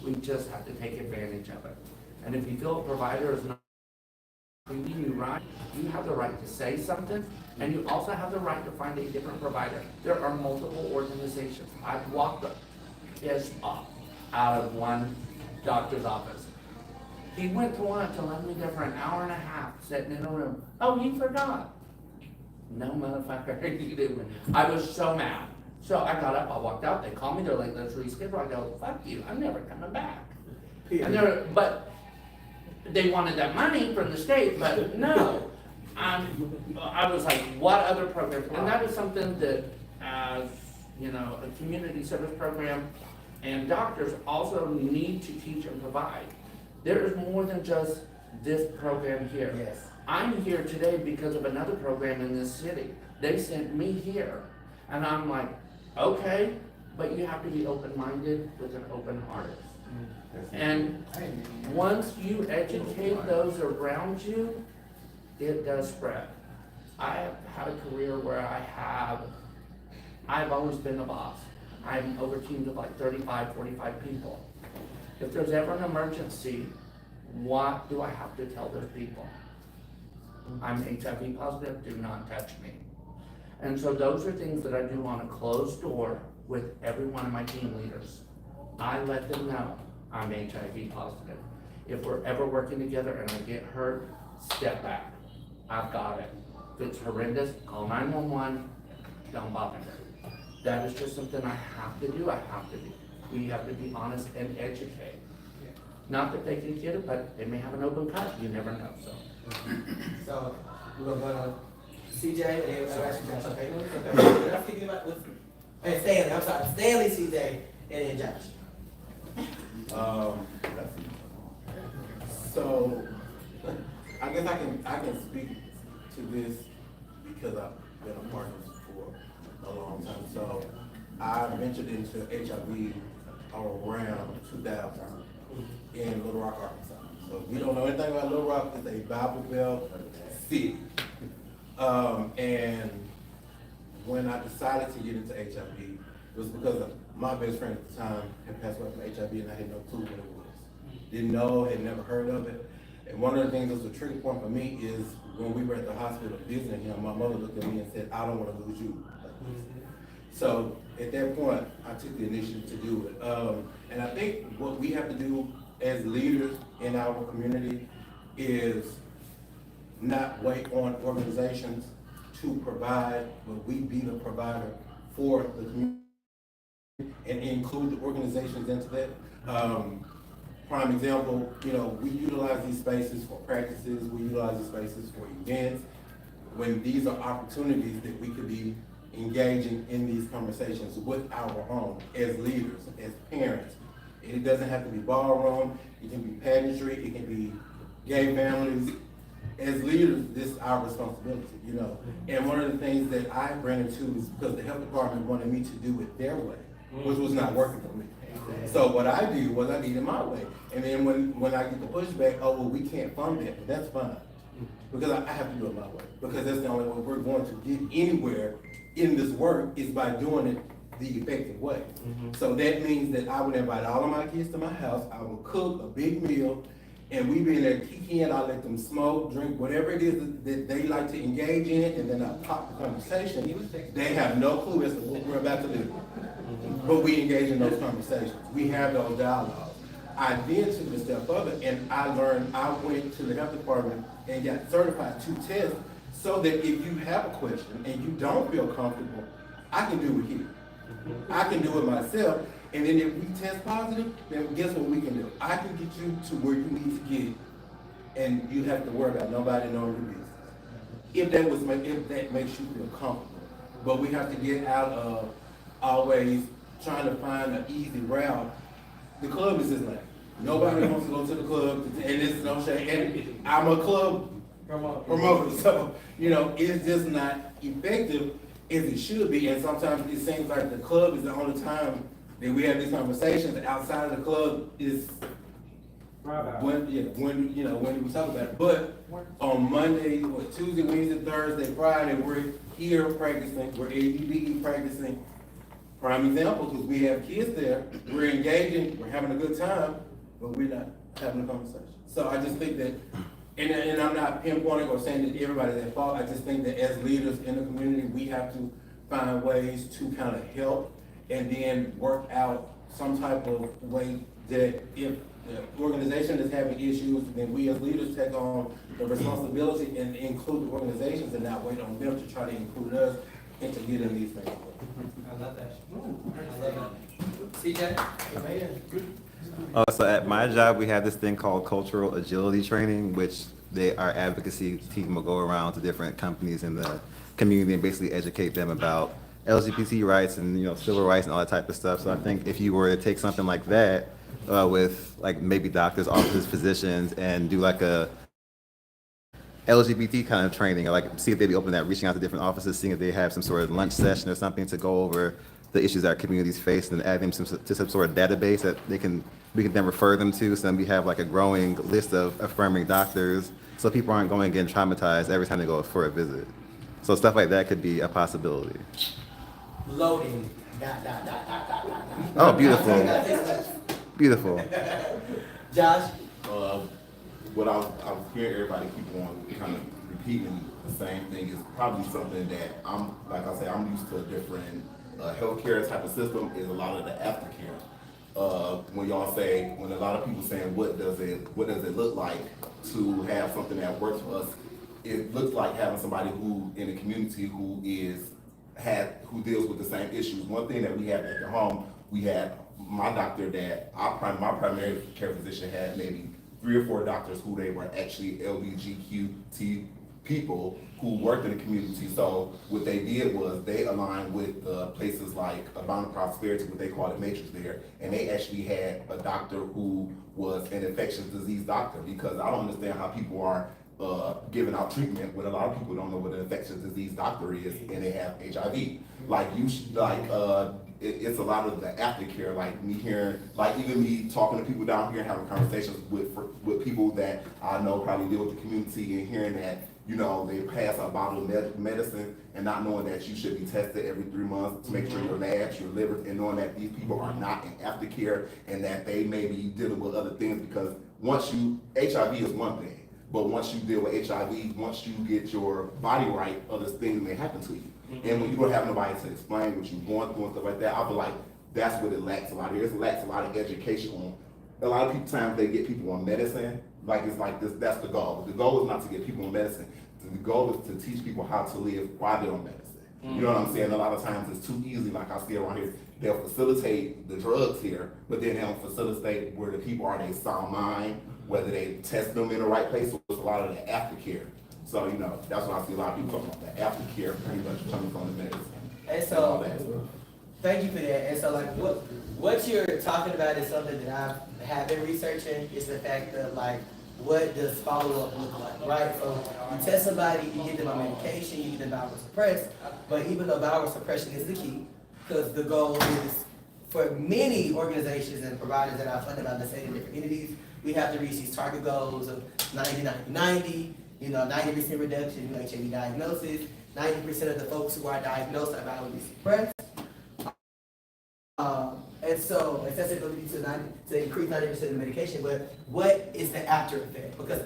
We just have to take advantage of it. And if you feel a provider is not treating you right, you have the right to say something, and you also have the right to find a different provider. There are multiple organizations. I've walked the piss off out of one doctor's office. He went to lunch and left me there for an hour and a half, sitting in a room. Oh, you forgot. No, motherfucker, you didn't. I was so mad. So I got up, I walked out, they called me, they're like, let's reschedule. I go, fuck you, I'm never coming back. And but they wanted that money from the state, but no. I was like, what other programs? And that is something that, as, you know, a community service program and doctors also need to teach and provide. There is more than just this program here. Yes. I'm here today because of another program in this city. They sent me here. And I'm like, okay, but you have to be open-minded with an open heart. And once you educate those around you, it does spread. I have had a career where I've always been the boss. I'm over teams of like 35, 45 people. If there's ever an emergency, what do I have to tell those people? I'm HIV positive, do not touch me. And so those are things that I do on a closed door with every one of my team leaders. I let them know I'm HIV positive. If we're ever working together and I get hurt, step back. I've got it. If it's horrendous, call 911, don't bother me. That is just something I have to do, We have to be honest and educate. Not that they can get it, but they may have an open cut, you never know, so. So, we're gonna go to CJ, and then we'll ask you Josh, okay? Hey, Stanley, I'm sorry, Stanley, CJ, and then Josh. So, I guess I can speak to this because I've been a part of this for a long time. So, I ventured into HIV around 2000 in Little Rock, Arkansas. So, if you don't know anything about Little Rock, it's a Bible Belt city. And when I decided to get into HIV, it was because of my best friend at the time had passed away from HIV, and I had no clue what it was. Didn't know, had never heard of it. And one of the things that was a trigger point for me is when we were at the hospital visiting him, my mother looked at me and said, I don't want to lose you. So at that point, I took the initiative to do it. And I think what we have to do as leaders in our community is not wait on organizations to provide, but we be the provider for the community and include the organizations into that. Prime example, you know, we utilize these spaces for practices, we utilize these spaces for events, when these are opportunities that we could be engaging in these conversations with our own as leaders, as parents. It doesn't have to be ballroom, it can be pageantry, it can be gay families. As leaders, this is our responsibility, you know. And one of the things that I ran into is because the health department wanted me to do it their way, which was not working for me. So what I did was I did it my way. And then when I get the pushback, oh, well, we can't fund that, but that's fine. Because I have to do it my way. Because that's the only way we're going to get anywhere in this work is by doing it the effective way. So that means that I would invite all of my kids to my house, I would cook a big meal, and we be in there kicking, I let them smoke, drink, whatever it is that they like to engage in, and then I pop the conversation. They have no clue as to what we're about to do. But we engage in those conversations. We have those dialogues. I then took it a step further, and I went to the health department and got certified to test so that if you have a question and you don't feel comfortable, I can do it here. I can do it myself. And then if we test positive, then guess what we can do? I can get you to where you need to get, and you have to worry about nobody knowing your business. If that makes you feel comfortable. But we have to get out of always trying to find an easy route. The club is just like, nobody wants to go to the club, and this is no shade. And I'm a club promoter, so, you know, it's just not effective as it should be. And sometimes it seems like the club is the only time that we have these conversations. Outside of the club is when we talk about it. But on Monday, Tuesday, Wednesday, Thursday, Friday, we're here practicing, we're ABE practicing. Prime example, because we have kids there, we're engaging, we're having a good time, but we're not having a conversation. So I just think that, and I'm not pinpointing or saying that everybody's at fault, I just think that as leaders in the community, we have to find ways to kind of help and then work out some type of way that if the organization is having issues, then we as leaders take on the responsibility and include the organizations and not wait on them to try to include us and to get in these things. I love that. I love that. CJ? So at my job, we have this thing called cultural agility training, which our advocacy team will go around to different companies in the community and basically educate them about LGBT rights and, civil rights and all that type of stuff. So I think if you were to take something like that with like maybe doctors, officers, physicians, and do like a LGBT kind of training, or like see if they'd be open to that, reaching out to different offices, seeing if they have some sort of lunch session or something to go over the issues our communities face, and add them to some sort of database that we can then refer them to. So then we have like a growing list of affirming doctors, so people aren't going and getting traumatized every time they go for a visit. So stuff like that could be a possibility. Loading. Oh, beautiful. Beautiful. Josh? What I was hearing everybody keep on kind of repeating the same thing is probably something that I'm used to a different healthcare type of system, is a lot of the aftercare. When a lot of people saying what does it look like to have something that works for us, it looks like having somebody who in the community who deals with the same issues. One thing that we had at the home, we had my doctor that my primary care physician had maybe 3 or 4 doctors who they were actually LGBTQIA people who worked in the community. So what they did was they aligned with places like Abounding Prosperity, what they call it Matrix there, and they actually had a doctor who was an infectious disease doctor, because I don't understand how people are giving out treatment when a lot of people don't know what an infectious disease doctor is and they have HIV. It's a lot of the aftercare, like me hearing, like even me talking to people down here and having conversations with people that I know probably deal with the community, and hearing that, they pass a bottle of medicine and not knowing that you should be tested every 3 months to make sure your labs, your liver, and knowing that these people are not in aftercare and that they may be dealing with other things, because HIV is one thing. But once you deal with HIV, once you get your body right, other things may happen to you. And when you don't have nobody to explain what you're going through and stuff like that, I feel like that's what it lacks a lot. It lacks a lot of education on. A lot of times they get people on medicine, like it's like this. That's the goal. The goal is not to get people on medicine. The goal is to teach people how to live while they're on medicine. You know what I'm saying? A lot of times it's too easy, like I see around here. They'll facilitate the drugs here, but then they don't facilitate where the people are in a sound mind, whether they test them in the right place, or it's a lot of the aftercare. So, that's what I see a lot of people talking about, the aftercare pretty much coming from the medicine. And so, thank you for that. And so, like, what you're talking about is something that I have been researching, is the fact of, like, what does follow-up look like, right? So, you test somebody, you give them a medication, you give them viral suppress, but even though viral suppression is the key, because the goal is, for many organizations and providers that are funded by the state and different entities, we have to reach these target goals of 90-90-90, 90% reduction in HIV diagnosis, 90% of the folks who are diagnosed are virally suppressed. And so accessibility to increase 90% of the medication, but what is the after effect? Because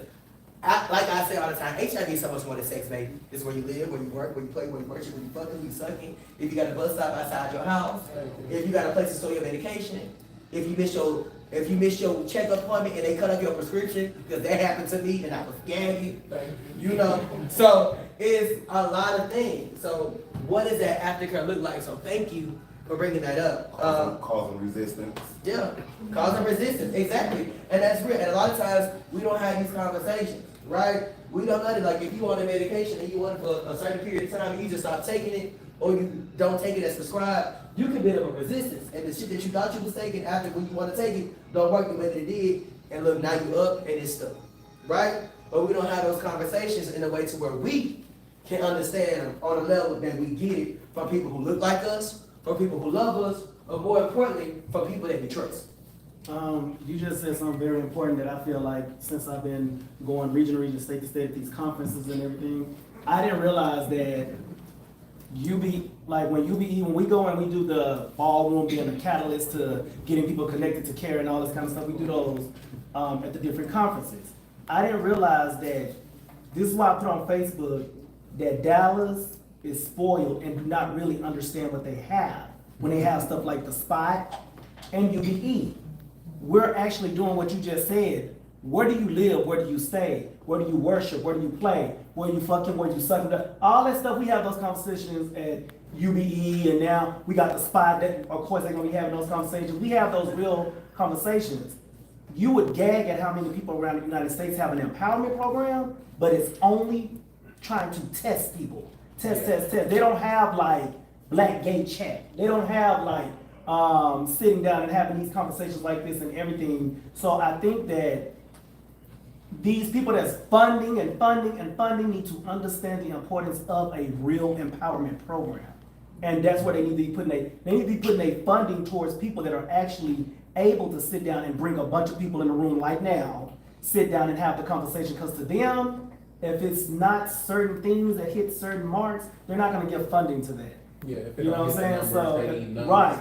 like I say all the time, HIV is so much more than sex, baby. It's where you live, where you work, where you play, where you worship, where you fucking, where you sucking. If you got a bus stop outside your house, if you got a place to store your medication, if you miss your checkup appointment and they cut up your prescription, because that happened to me and I was gaggy, So it's a lot of things. So what does that aftercare look like? So thank you for bringing that up. Causing resistance. Yeah, causing resistance, exactly. And that's real. And a lot of times we don't have these conversations, right? We don't know that, like, if you want a medication and you want it for a certain period of time and you just stop taking it, or you don't take it as prescribed, you can build up a resistance. And the shit that you thought you was taking after when you want to take it don't work the way that it did. And look, now you up and it's stuck, right? But we don't have those conversations in a way to where we can understand on a level that we get it from people who look like us, from people who love us, or more importantly, from people that we trust. You just said something very important that I feel like since I've been going region to region, state to state at these conferences and everything, I didn't realize that when we go and we do the ballroom being a catalyst to getting people connected to care and all this kind of stuff, we do those at the different conferences. I didn't realize that, this is why I put on Facebook, that Dallas is spoiled and do not really understand what they have when they have stuff like the Spot and UBE. We're actually doing what you just said. Where do you live? Where do you stay? Where do you worship? Where do you play? Where you fucking? Where you sucking? All that stuff, we have those conversations at UBE, and now we got the Spot that, of course, they're gonna be having those conversations. We have those real conversations. you would gag at how many people around the United States have an empowerment program, but it's only trying to test people. Test. They don't have like black gay chat. They don't have like sitting down and having these conversations like this and everything. So I think that these people that's funding need to understand the importance of a real empowerment program. And that's where they need to be putting their funding towards people that are actually able to sit down and bring a bunch of people in the room like now, sit down and have the conversation. Because to them, if it's not certain things that hit certain marks, they're not gonna give funding to that. Yeah, if You know what I'm saying? So, right.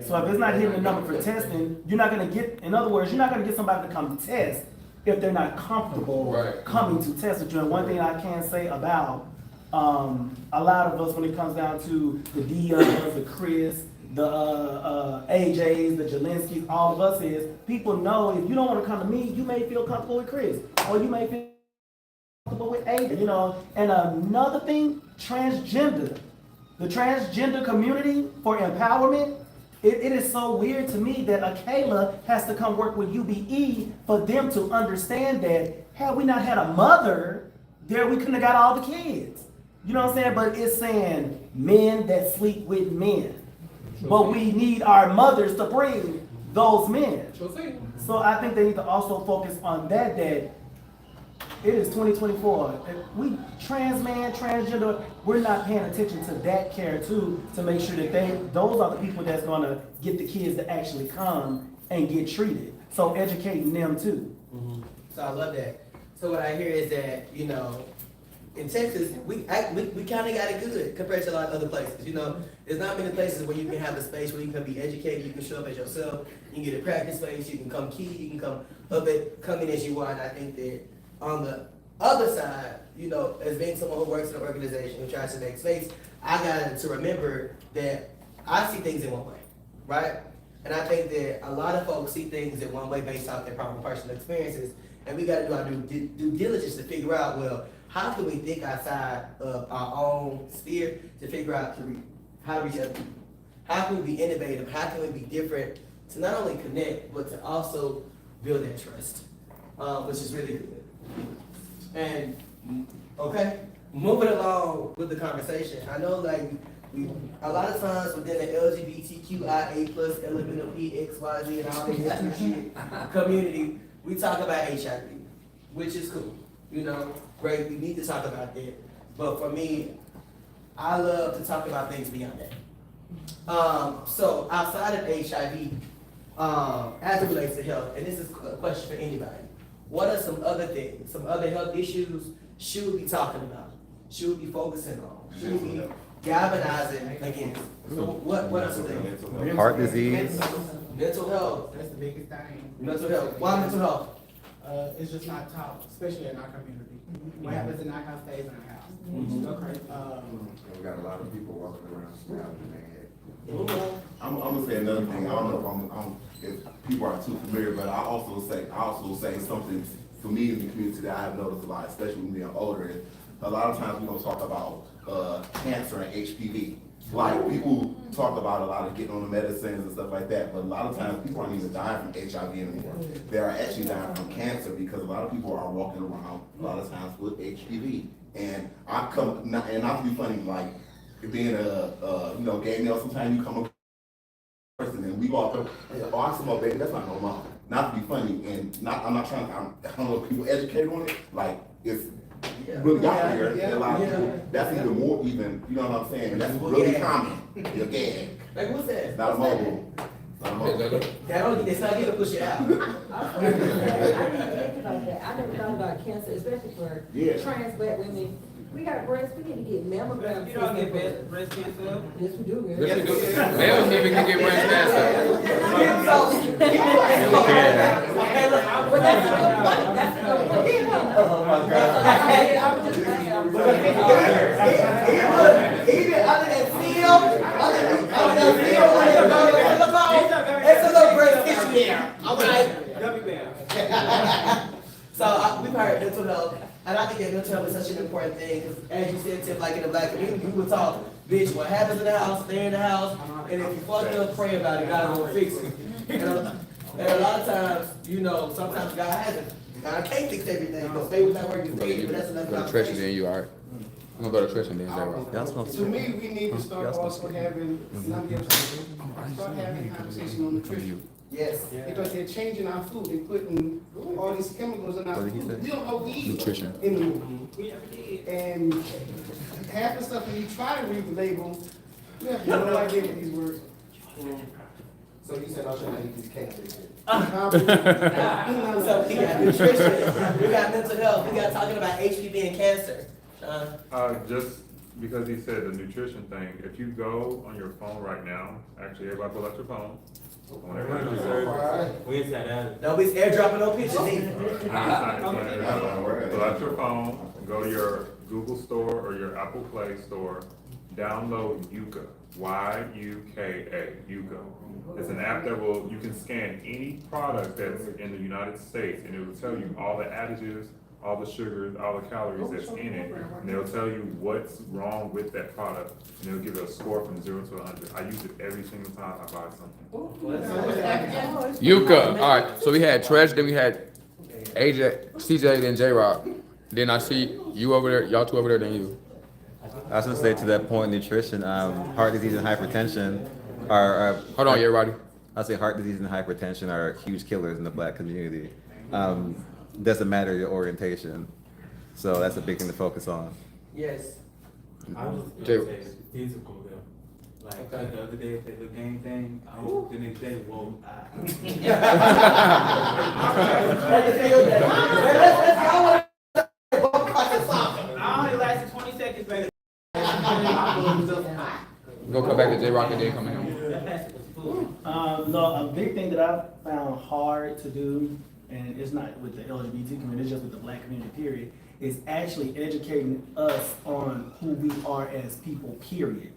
So if it's not hitting the number for testing, you're not gonna get, in other words, you're not gonna get somebody to come test if they're not comfortable coming to test with you. And one thing I can say about a lot of us when it comes down to the Dias, the Chris, the AJs, the Jelinskis, all of us is, people know if you don't wanna come to me, you may feel comfortable with Chris, or you may feel comfortable with AJ, you know. And another thing, transgender. The transgender community for empowerment, it is so weird to me that Akayla has to come work with UBE for them to understand that had we not had a mother there, we couldn't have got all the kids. You know what I'm saying? But it's saying men that sleep with men. But we need our mothers to bring those men. So I think they need to also focus on that it is 2024. We trans man, transgender, we're not paying attention to that care too, to make sure that those are the people that's gonna get the kids to actually come and get treated. So educating them too. Mm-hmm. So I love that. So what I hear is that, you know, in Texas, we kind of got it good compared to a lot of other places. You know, there's not many places where you can have a space where you can be educated, you can show up as yourself, you can get a practice space, you can come key, you can come in as you are. And I think that on the other side, you know, as being someone who works in an organization who tries to make space, I got to remember that I see things in one way, right? And I think that a lot of folks see things in one way based off their probably personal experiences, and we got to do our due diligence to figure out, well, how can we think outside of our own sphere to figure out how to reach other people? How can we be innovative? How can we be different to not only connect, but to also build that trust, which is really good. And, okay, moving along with the conversation, I know like a lot of times within the LGBTQIA plus LMNOP, and all this shit community, we talk about HIV, which is cool. You know, great, we need to talk about that. But for me, I love to talk about things beyond that. So outside of HIV, as it relates to health, and this is a question for anybody, what are some other things, some other health issues should we be talking about? Should we be focusing on? Should we be galvanizing against? So what are some things? Heart disease. Mental health. That's the biggest thing. Mental health. Why mental health? It's just not taught, especially in our community. What happens in our house stays in our house. We got a lot of people walking around smiling in their head. I'm gonna say another thing. I don't know if people are too familiar, but I also say something for me in the community that I have noticed a lot, especially when being older. Is a lot of times we don't talk about cancer and HPV. Like people talk about a lot of getting on the medicines and stuff like that, but a lot of times people aren't even dying from HIV anymore. They are actually dying from cancer because a lot of people are walking around a lot of times with HPV. And not to be funny, like being a gay male, sometimes you come up person and we go up there, oh, I smoke, baby, that's not normal. Not to be funny, and I don't know if people educated on it, like it's really out here, and a lot of people, that's even more even, you know what I'm saying? That's really common. You're gay. Like what's that? It's not a mobile. It's not gonna push it out. I didn't think about that. I never thought about cancer, especially for trans black women. We got breast, we need to get mammograms. You don't get breast cancer? Yes, we do. Yes, we do. Males even can get breast cancer. But that's a good point. That's a good point. Oh my God. Even other than Phil, it's a little breast tissue there. I'm like, so we've heard mental health, and I think that mental health is such an important thing, because as you said, Tim, like in the black community, we would talk, bitch, what happens in the house, stay in the house, and if you fucked up, pray about it, God will fix it. And a lot of times, you know, sometimes God hasn't. God can't fix everything, but faith without work is dead, but that's another Go to church and conversation. then you alright. I'm gonna go to church and then J-Rock. To me, we need to start also having, start having a conversation on nutrition. Yes. Because they're changing our food, they're putting all these chemicals in our What did he food. say? We don't know what we eat Nutrition. anymore. And half the stuff that you try to read the label, we have no idea what these words are. So you said I shouldn't eat these cakes. So we got nutrition, we got mental health, we got talking about HPV and cancer. Just because he said the nutrition thing, if you go on your phone right now, actually everybody pull out your phone. We said that. Nobody's airdropping no pictures either. Pull out your phone, go to your Google store or your Apple Play store, download Yuka, Y-U-K-A, Yuka. It's an app that you can scan any product that's in the United States and it will tell you all the additives, all the sugars, all the calories that's in it, and they'll tell you what's wrong with that product, and they'll give it a score from 0 to 100. I use it every single time I buy something. Yuka. Alright, so we had Tresh, then we had AJ, CJ, then J-Rock. Then I see you over there, y'all two over there, then you. I was gonna say to that point, nutrition, heart disease and hypertension are. Hold on, everybody. I say heart disease and hypertension are huge killers in the Black community. Doesn't matter your orientation, so that's a big thing to focus on. Yes. I was gonna say physical though. Like the other day at the game thing, the next day, whoa. I only lasted 20 seconds, baby. Go come back to J-Rock and then come in. No, a big thing that I found hard to do, and it's not with the LGBT community, it's just with the Black community, period, is actually educating us on who we are as people, period.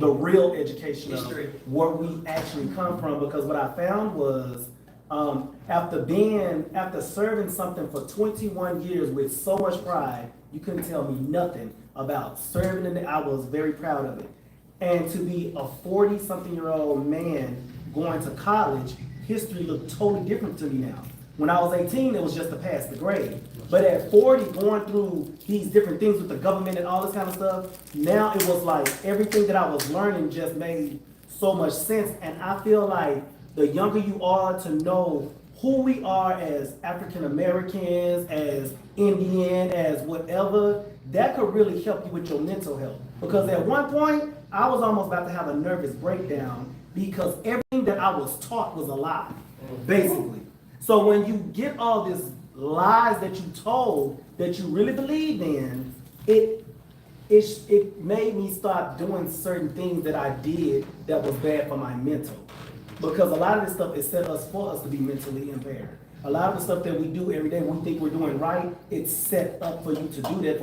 The real education of where we actually come from, because what I found was, after serving something for 21 years with so much pride, you couldn't tell me nothing about serving in it. I was very proud of it. And to be a 40-something-year-old man going to college, history looked totally different to me now. When I was 18, it was just to pass the grade. But at 40, going through these different things with the government and all this kind of stuff, now it was like everything that I was learning just made so much sense. And I feel like the younger you are to know who we are as African Americans, as Indian, as whatever, that could really help you with your mental health. Because at one point, I was almost about to have a nervous breakdown because everything that I was taught was a lie, basically. So when you get all these lies that you told that you really believed in, it made me start doing certain things that I did that was bad for my mental. Because a lot of this stuff is set us for us to be mentally impaired. A lot of the stuff that we do every day, we think we're doing right, it's set up for you to do that,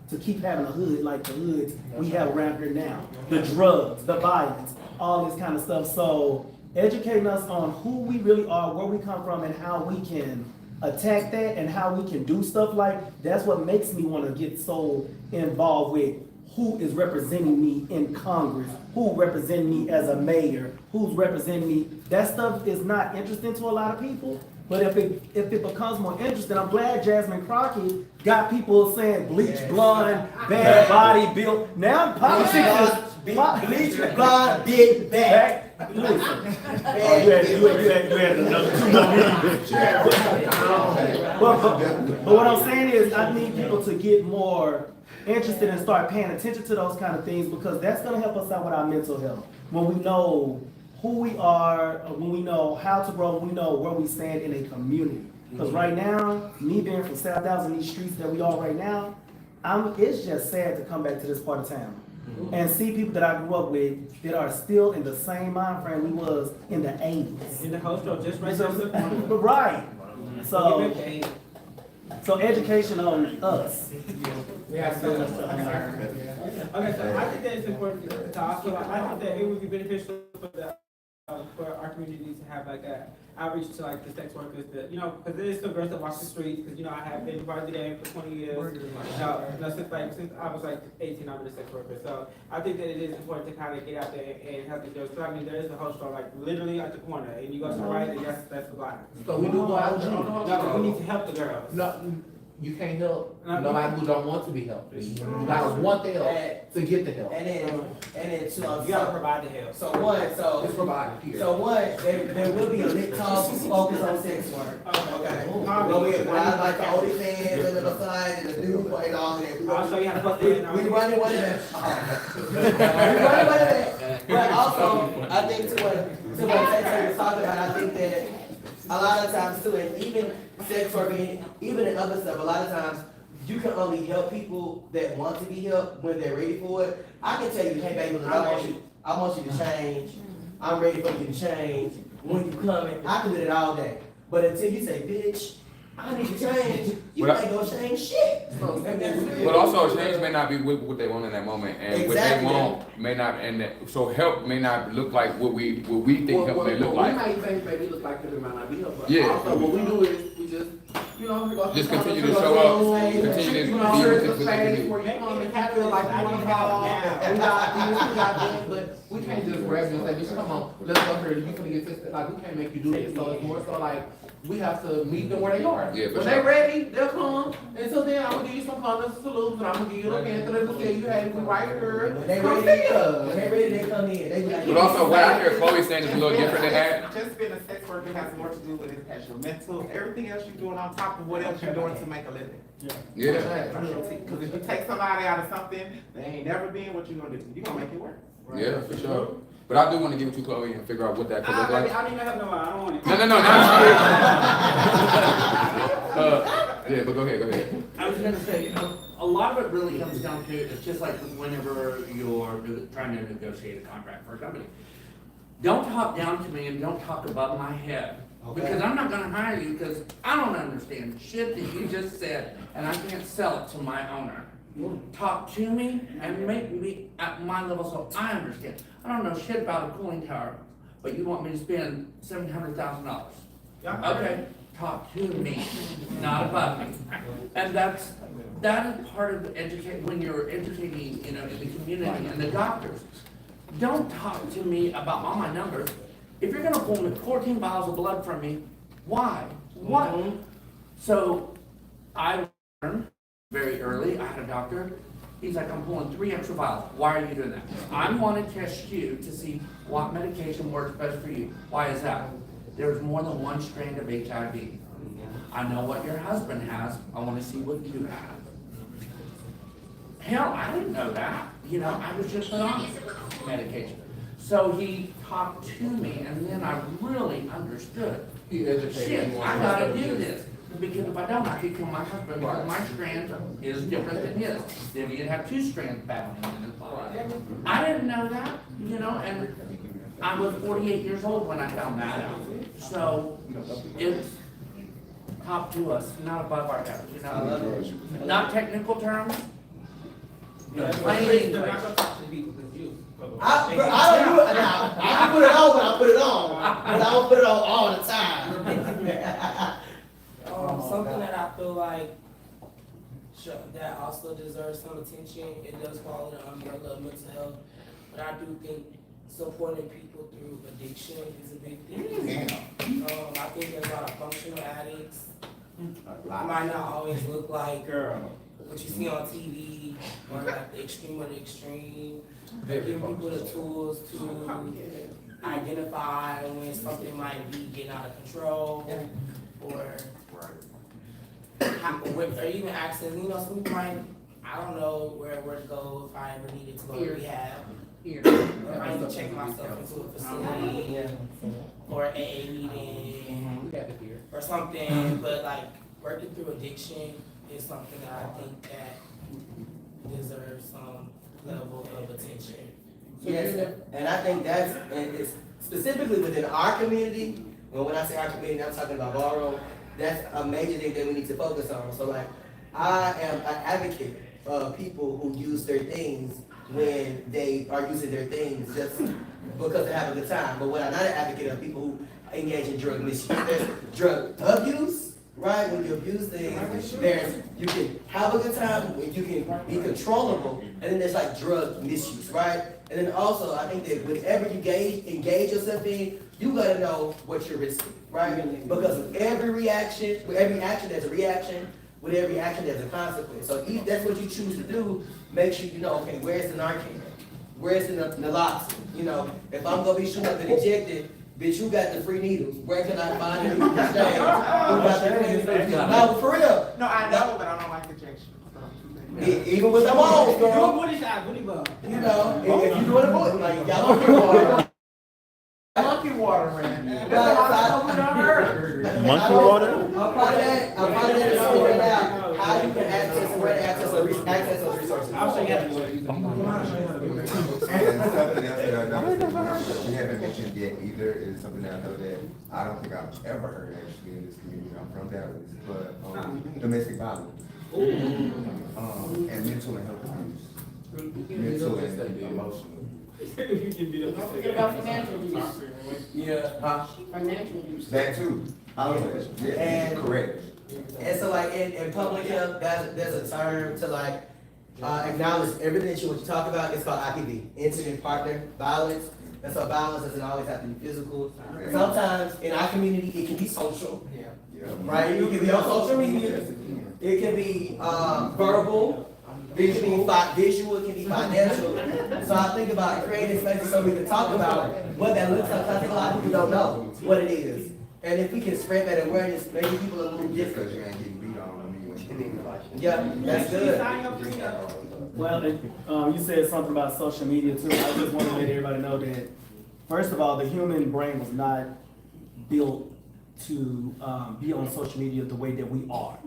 to keep having a hood like the hoods we have around here now. The drugs, the violence, all this kind of stuff. So educating us on who we really are, where we come from, and how we can attack that and how we can do stuff like, that's what makes me want to get so involved with who is representing me in Congress, who representing me as a mayor, who's representing me. That stuff is not interesting to a lot of people, but if it becomes more interesting, I'm glad Jasmine Crockett got people saying bleach blonde, bad body built. Now politics is bleach blonde, big back. Listen, you had another 2 more minutes. But what I'm saying is, I need people to get more interested and start paying attention to those kind of things, because that's going to help us out with our mental health. When we know who we are, when we know how to grow, when we know where we stand in a community. Because right now, me being from South Dallas in these streets that we are right now, it's just sad to come back to this part of town and see people that I grew up with that are still in the same mind frame we was in the 80s. In the hotel, just right there. Right. So education on us. We have so much to learn. Okay, so I think that it's important to also, I think that it would be beneficial for the for our community to have like a outreach to like the sex workers, that, you know, because there is some girls that walk the streets, because, you know, I have been part of the game for 20 years. Since I was like 18, I've been a sex worker. So I think that it is important to kind of get out there and help the girls. So I mean, there is a whole store like literally at the corner, and you go to the right, and that's the block. So we do go out there on the No, we need to help the girls. No, you can't help nobody who don't want to be helped. You gotta want the help to get the help. And then You gotta provide the help. It's It's provided here. So there will be a lit talk focused on sex work. Okay. When I like the OnlyFans and the massage and the dude and all that. I'll show you how to fuck that. We running with that. We running with that. But also, I think to what Texas was talking about, I think that a lot of times too, and even sex work, even in other stuff, a lot of times you can only help people that want to be helped when they're ready for it. I can tell you, hey baby, look, I want you to change. I'm ready for you to change. When you coming, I can do that all day. But until you say, bitch, I need to change, you ain't gonna change shit. But also, change may not be what they want in that moment, and what they want may not, so help may not look like what we think help may look like. We might think maybe look like it might not be help, but Yeah. also what we do is we just, you know, Just continue to show up, continue to you know, be there's with a the space community. where you come and have feel like you want to call, we got this, we got that, but we can't just grab you and say, bitch, come on, let's go here, you gonna get this, like, we can't make you do this, so it's more so like, we have to meet them where they are. Yeah, for when sure. they ready, they'll come, and so then I'm gonna give you some condoms and salutes, and I'm gonna give you a hand to them to tell you, hey, we right here, When they come ready, see us. when they ready, they come in. They be like, But also, what I hear Chloe saying is a little different than that. Just being a sex worker has more to do with it as your mental, everything else you're doing on top of what else you're doing to make a living. Yeah. Because if you take somebody out of something they ain't never been, what you gonna do? You gonna make it work. Yeah, for sure. But I do want to give it to Chloe and figure out what that could look like. I don't even have no, I don't want it. No, yeah, but go ahead. I was gonna say, a lot of it really comes down to, it's just like whenever you're trying to negotiate a contract for a company. Don't talk down to me and don't talk above my head. Okay. Because I'm not gonna hire you because I don't understand shit that you just said and I can't sell it to my owner. Talk to me and make me at my level so I understand. I don't know shit about a cooling tower, but you want me to spend $700,000. Okay, talk to me, not above me. And that is part of when you're educating, you know, in the community and the doctors. Don't talk to me about all my numbers. If you're gonna pull 14 vials of blood from me, why? What? So I learned very early, I had a doctor, he's like, I'm pulling 3 extra vials. Why are you doing that? I want to test you to see what medication works best for you. Why is that? There's more than one strand of HIV. I know what your husband has, I want to see what you have. Hell, I didn't know that. You know, I was just put on medication. So he talked to me, and then I really understood. He educated Shit, you. I gotta do this. Because if I don't, I could kill my husband because my strand is different than his. Then he'd have 2 strands battling in his body. I didn't know that, you know, and I was 48 years old when I found that out. So it's top to us, not above our heads, you know. Not technical terms. Plain English. I don't do it now. I put it on when I put it on, but I don't put it on all the time. Something that I feel like that also deserves some attention. It does fall under the umbrella of mental health, but I do think supporting people through addiction is a big thing. I think there's a lot of functional addicts. Might not always look like what you see on TV or like the extreme of the extreme. Giving people the tools to identify when something might be getting out of control or even access. You know, some people might, I don't know where to go if I ever needed to go to rehab. Or I need to check myself into a facility or an AA meeting or something. But like working through addiction is something that I think that deserves some level of attention. Yes, and I think that's, and it's specifically within our community, well, when I say our community, I'm talking about Ballroom, that's a major thing that we need to focus on. So like, I am an advocate of people who use their things when they are using their things just because they have a good time. But what I'm not an advocate of people who engage in drug misuse. There's drug abuse, right? When you abuse things, you can have a good time, you can be controllable, and then there's like drug misuse, right? And then also, I think that whenever you engage yourself in, you gotta know what you're risking, right? Because with every action there's a reaction, with every action there's a consequence. So if that's what you choose to do, make sure you know, okay, where's the Narcan? Where's the naloxone? You know, if I'm gonna be shooting up and injected, bitch, you got the free needles. Where can I find it? Who got the free needles? No, for real. No, I know, but I don't like injections. Even with the balls, girl. Do a booty shot, booty bump. You know, if you doing a booty, like y'all monkey water. Monkey water, man. Monkey water? I'm part of that. I'm part of that is figuring out how you can access and where to access those resources. I'll show you how to do it. And something else that I noticed we haven't mentioned yet either is something that I know that I don't think I've ever heard actually in this community. I'm from Dallas, but domestic violence. And mental and health abuse. Mental and emotional. Don't forget about financial abuse. Yeah. Financial abuse. That too. All of it. And correct. And so like in public health, there's a term to like acknowledge everything that you talk about. It's called IPV, intimate partner violence. And so violence doesn't always have to be physical. Sometimes in our community it can be social. Right? It can be on social media. It can be verbal. It can be visual. It can be financial. So I think about creating spaces so we can talk about what that looks like. I think a lot of people don't know what it is. And if we can spread that awareness, maybe people will move different. Because you ain't getting beat on Yeah, that's good. Well, you said something about social media too. I just want to let everybody know that, first of all, the human brain was not built to be on social media the way that we are.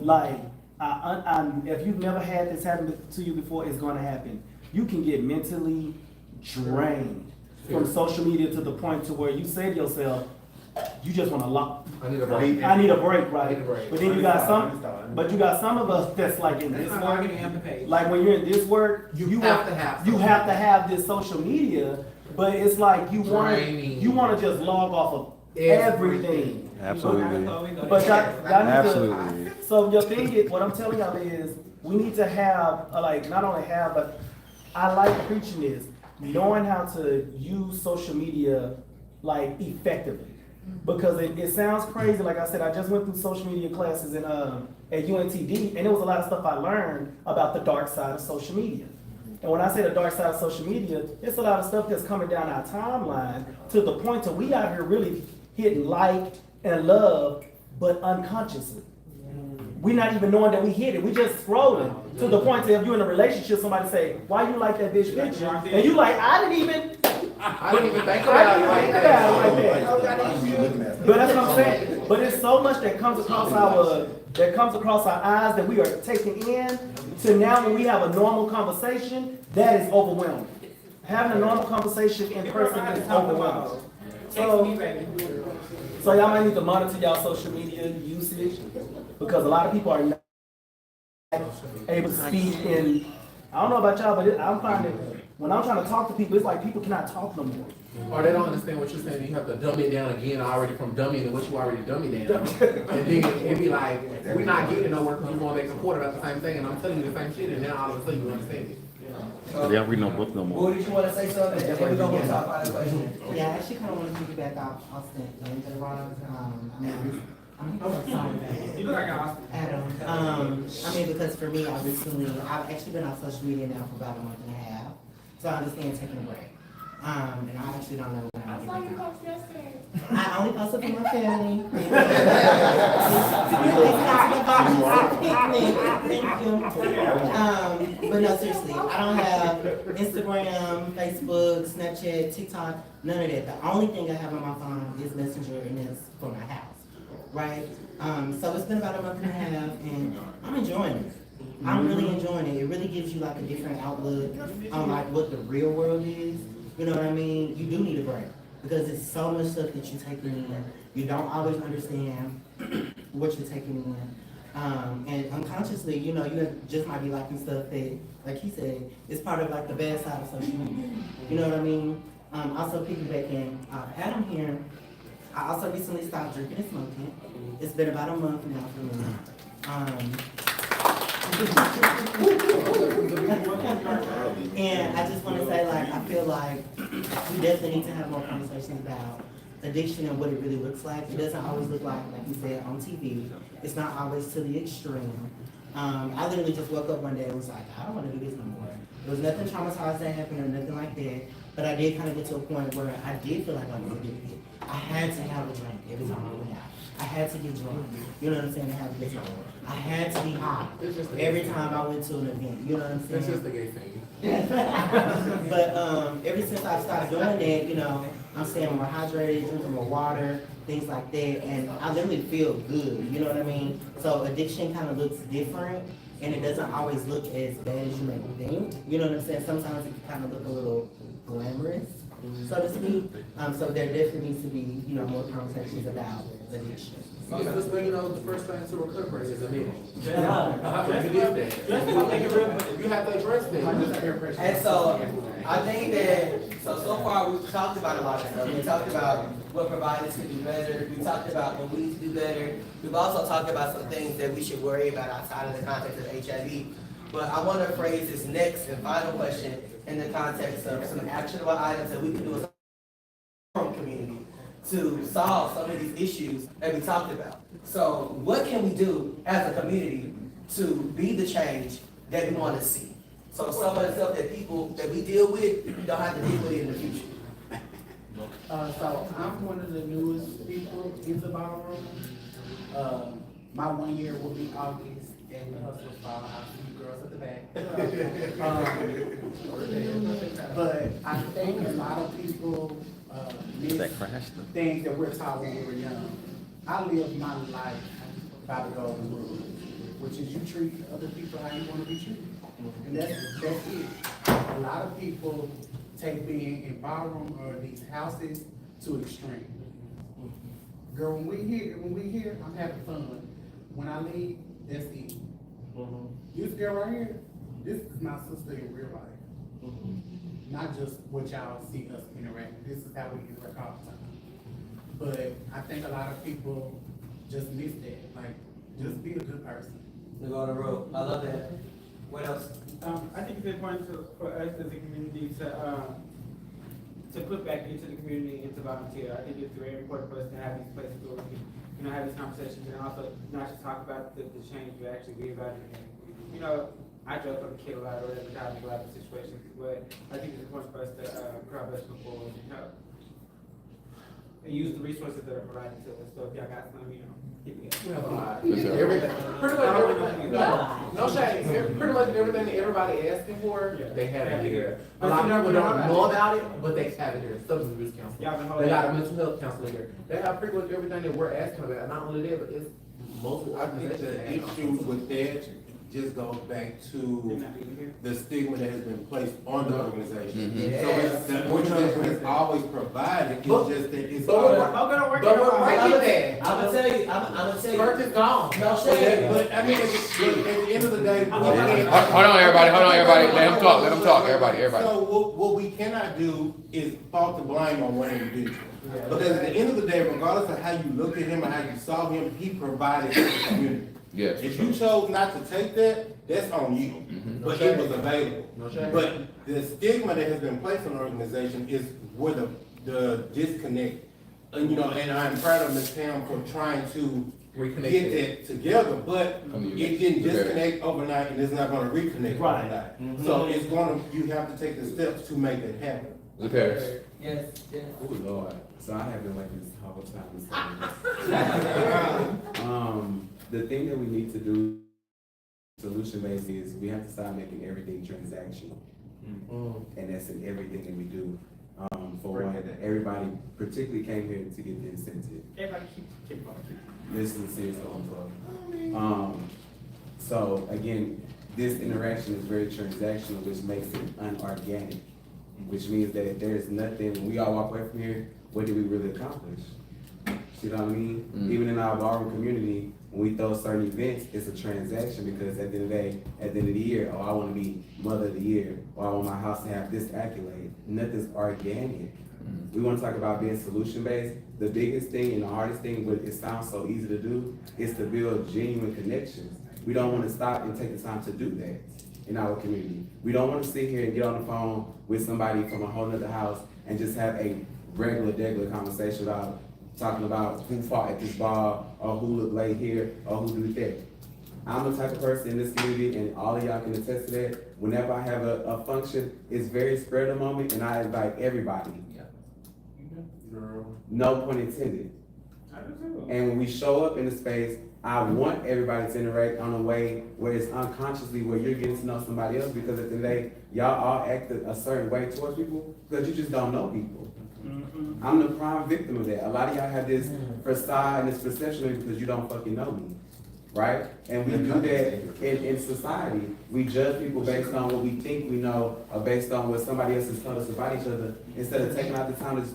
Like, if you've never had this happen to you before, it's going to happen. You can get mentally drained from social media to the point to where you say to yourself, you just want to lock. I need a break. I need a break, right? I need a break. But then you got some of us that's like in this work. Like when you're in this work, you have to have this social media, but it's like you want to just log off of everything. Absolutely. But Absolutely. So your thing is, what I'm telling y'all is, we need to have not only have, but I like preaching this, knowing how to use social media like effectively. Because it sounds crazy. Like I said, I just went through social media classes at UNTD, and there was a lot of stuff I learned about the dark side of social media. And when I say the dark side of social media, it's a lot of stuff that's coming down our timeline to the point that we out here really hitting like and love, but unconsciously. We're not even knowing that we hit it. We just scrolling to the point that if you're in a relationship, somebody say, "Why you like that bitch picture?" And you like, I didn't even think about it like that. But that's what I'm saying. But it's so much that comes across our eyes that we are taking in. To now, when we have a normal conversation, that is overwhelming. Having a normal conversation in person is overwhelming. So y'all might need to monitor y'all social media usage, because a lot of people are not able to speak in. I don't know about y'all, but I'm finding when I'm trying to talk to people, it's like people cannot talk no more. Or they don't understand what you're saying. You have to dumb it down again already from dummy to what you already dummy down. And then it'd be like, we're not getting nowhere because we're going to make a report about the same thing, and I'm telling you the same shit, and now all of a sudden you understand it. They don't read no book no more. Boy, did you want to say something? And then we're going to talk about it. Yeah, I actually kind of want to piggyback off Austin and You look like Adam. I mean, because for me, I've actually been on social media now for about a month and a half, so I understand taking a break. And I actually don't know when I'll get back. I only post it for my family. Thank you. But no, seriously, I don't have Instagram, Facebook, Snapchat, TikTok, none of that. The only thing I have on my phone is Messenger, and it's for my house, right? So it's been about a month and a half, and I'm enjoying it. I'm really enjoying it. It really gives you like a different outlook on like what the real world is. You know what I mean? You do need a break because it's so much stuff that you're taking in. You don't always understand what you're taking in. And unconsciously, you know, you just might be liking stuff that, like he said, is part of like the bad side of social media. You know what I mean? Also piggybacking Adam here, I also recently stopped drinking and smoking. It's been about a month now for me. And I just want to say, like, I feel like we definitely need to have more conversations about addiction and what it really looks like. It doesn't always look like you said, on TV. It's not always to the extreme. I literally just woke up one day and was like, I don't want to do this no more. There was nothing traumatized that happened or nothing like that. But I did kind of get to a point where I did feel like I was addicted. I had to have a drink every time I went out. I had to get drunk. You know what I'm saying? To have a good time. I had to be high every time I went to an event. You know what I'm saying? It's just a gay thing. But ever since I started doing that, you know, I'm staying more hydrated, drinking more water, things like that, and I literally feel good. You know what I mean? So addiction kind of looks different, and it doesn't always look as bad as you may think. You know what I'm saying? Sometimes it can kind of look a little glamorous, so to speak. So there definitely needs to be, you know, more conversations about addiction. Just so you know, the first thing to recovery is admitting. You have to address that. And so, I think that, so far we've talked about a lot of stuff. We talked about what providers can do better. We talked about what we need to do better. We've also talked about some things that we should worry about outside of the context of HIV. But I want to phrase this next and final question in the context of some actionable items that we can do as a community to solve some of these issues that we talked about. So what can we do as a community to be the change that we want to see? So some of the stuff that people that we deal with, we don't have to deal with it in the future. So I'm one of the newest people in the ballroom. My 1 year will be August, and the hustlers fall. I'll see you girls at the back. But I think a lot of people miss things that we're taught when we were young. I lived my life by the golden rule, which is you treat other people how you want to be treated. And that's it. A lot of people take being in ballroom or these houses to extreme. Girl, when we here, I'm having fun. When I leave, that's it. This girl right here, this is my sister in real life. Not just what y'all see us interact. This is how we interact all the time. But I think a lot of people just miss that. Like, just be a good person. We go on the road. I love that. What else? I think it's important for us as a community to put back into the community and to volunteer. I think it's very important for us to have these places where we can, you know, have these conversations and also not just talk about the change, but actually be about it. And, you know, I joke with the kid a lot or whatever, having a lot of situations, but I think it's important for us to put our best foot forward and help. And use the resources that are provided to us. So if y'all got some, you know, hit me up. We have a lot. Pretty much everything. No shade. Pretty much everything that everybody asking for, they have it here. A lot of people don't know about it, but they have it here. Substance abuse counselor. They got a mental health counselor here. They have pretty much everything that we're asking about. Not only that, but it's multiple I think the issue with that just goes back to the stigma that has been placed on the organization. So it's, the organization has always provided, it's just that it's. I'm gonna tell you. Work is gone. No shade. But I mean, at the end of the day. Hold on, everybody. Let them talk, everybody. So what we cannot do is fault the blame on one individual. Because at the end of the day, regardless of how you look at him or how you saw him, he provided to the community. Yes. If you chose not to take that, that's on you. But it was available. But the stigma that has been placed on the organization is where the disconnect. And you know, and I'm proud of Ms. Tam for trying to get that together, but it didn't disconnect overnight and it's not gonna reconnect overnight. So it's you have to take the steps to make that happen. Okay. Yes. Oh Lord, so I have been waiting this whole time. The thing that we need to do, solution based, is we have to start making everything transactional, and that's in everything that we do. For one, everybody particularly came here to get the incentive. Everybody keep going. Listen to serious on. So again, this interaction is very transactional, which makes it unorganic. Which means that if there's nothing, when we all walk away from here, what did we really accomplish? You know what I mean? Even in our ballroom community, when we throw certain events, it's a transaction because at the end of the day, at the end of the year, oh, I want to be mother of the year, or I want my house to have this accolade. Nothing's organic. We want to talk about being solution-based. The biggest thing and the hardest thing, but it sounds so easy to do, is to build genuine connections. We don't want to stop and take the time to do that in our community. We don't want to sit here and get on the phone with somebody from a whole other house and just have a regular conversation about talking about who fought at this bar, or who looked late here, or who did that. I'm the type of person in this community, and all of y'all can attest to that. Whenever I have a function, it's very spread of the moment, and I invite everybody. No pun intended. And when we show up in the space, I want everybody to interact on a way where it's unconsciously where you're getting to know somebody else, because at the end of the day, y'all all act a certain way towards people because you just don't know people. I'm the prime victim of that. A lot of y'all have this facade and this perception of me because you don't fucking know me, right? And we do that in society. We judge people based on what we think we know, or based on what somebody else has told us about each other, instead of taking out the time to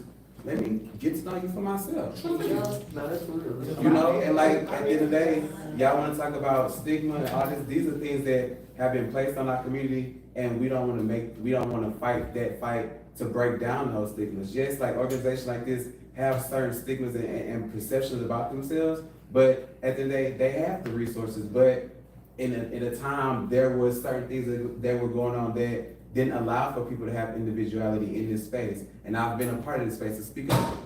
let me get to know you for myself. You know, and like at the end of the day, y'all want to talk about stigma and all this. These are things that have been placed on our community, and we don't want to fight that fight to break down those stigmas. Yes, like organizations like this have certain stigmas and perceptions about themselves, but at the end of the day, they have the resources. But in a time, there was certain things that were going on that didn't allow for people to have individuality in this space. And I've been a part of this space to speak up.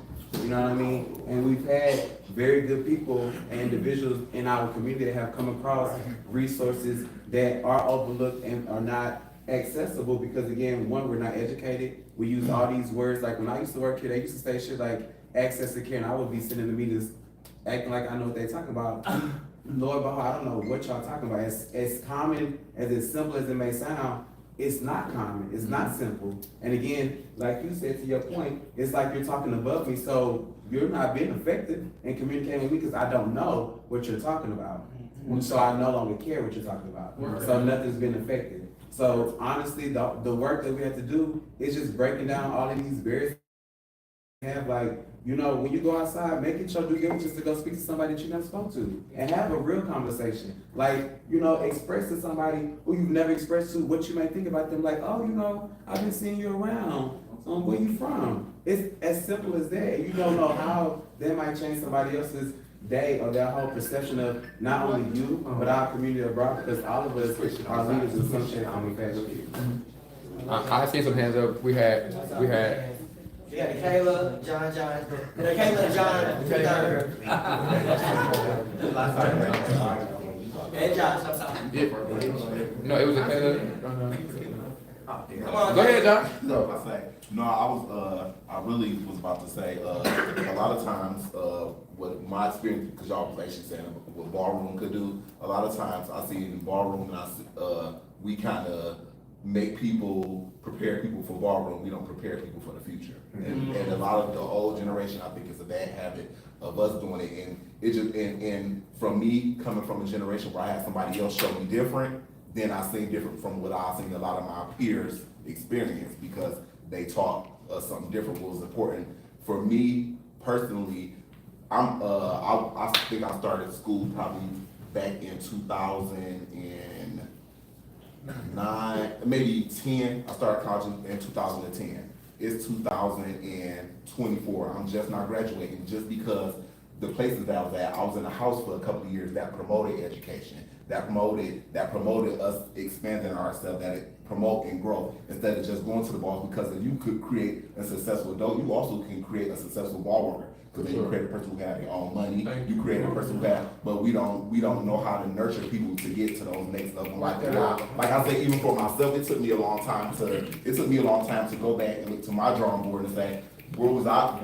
You know what I mean? And we've had very good people and individuals in our community that have come across resources that are overlooked and are not accessible because, again, one, we're not educated. We use all these words. Like when I used to work here, they used to say shit like access to care, and I would be sitting in the meetings acting like I know what they're talking about. Lord, but I don't know what y'all talking about. As common, as simple as it may sound, it's not common, it's not simple. And again, like you said, to your point, it's like you're talking above me, so you're not being effective in communicating with me because I don't know what you're talking about. So I no longer care what you're talking about. So nothing's been effective. So honestly, the work that we have to do is just breaking down all of these barriers. Have like, you know, when you go outside, make it your due diligence to go speak to somebody that you never spoke to and have a real conversation. Like, you know, express to somebody who you've never expressed to what you may think about them. Like, oh, you know, I've been seeing you around. Where you from? It's as simple as that. You don't know how that might change somebody else's day or their whole perception of not only you, but our community abroad, because all of us are leaders in some shape or fashion. I see some hands up. We had. We got Kayla, John, Kayla, John, and Josh, I'm sorry. No, it was a Kayla. Come on. Go ahead, John. No, I really was about to say, a lot of times, what my experience, because y'all was actually saying what Ballroom could do, a lot of times I see in Ballroom and we kind of prepare people for Ballroom, we don't prepare people for the future. And a lot of the old generation, I think it's a bad habit of us doing it. And it just, and from me coming from a generation where I had somebody else show me different, then I seen different from what I seen a lot of my peers experience because they taught us something different, what was important. For me personally, I think I started school probably back in 2009, maybe 10. I started college in 2010. It's 2024. I'm just not graduating just because the places that I was in a house for a couple of years that promoted education, that promoted us expanding ourselves, that it promote and grow instead of just going to the ball. Because if you could create a successful adult, you also can create a successful ball worker. Because then you create a person who has their own money. You create a person who has, but we don't know how to nurture people to get to those next level. Like I say, even for myself, it took me a long time to go back and look to my drawing board and say, where was I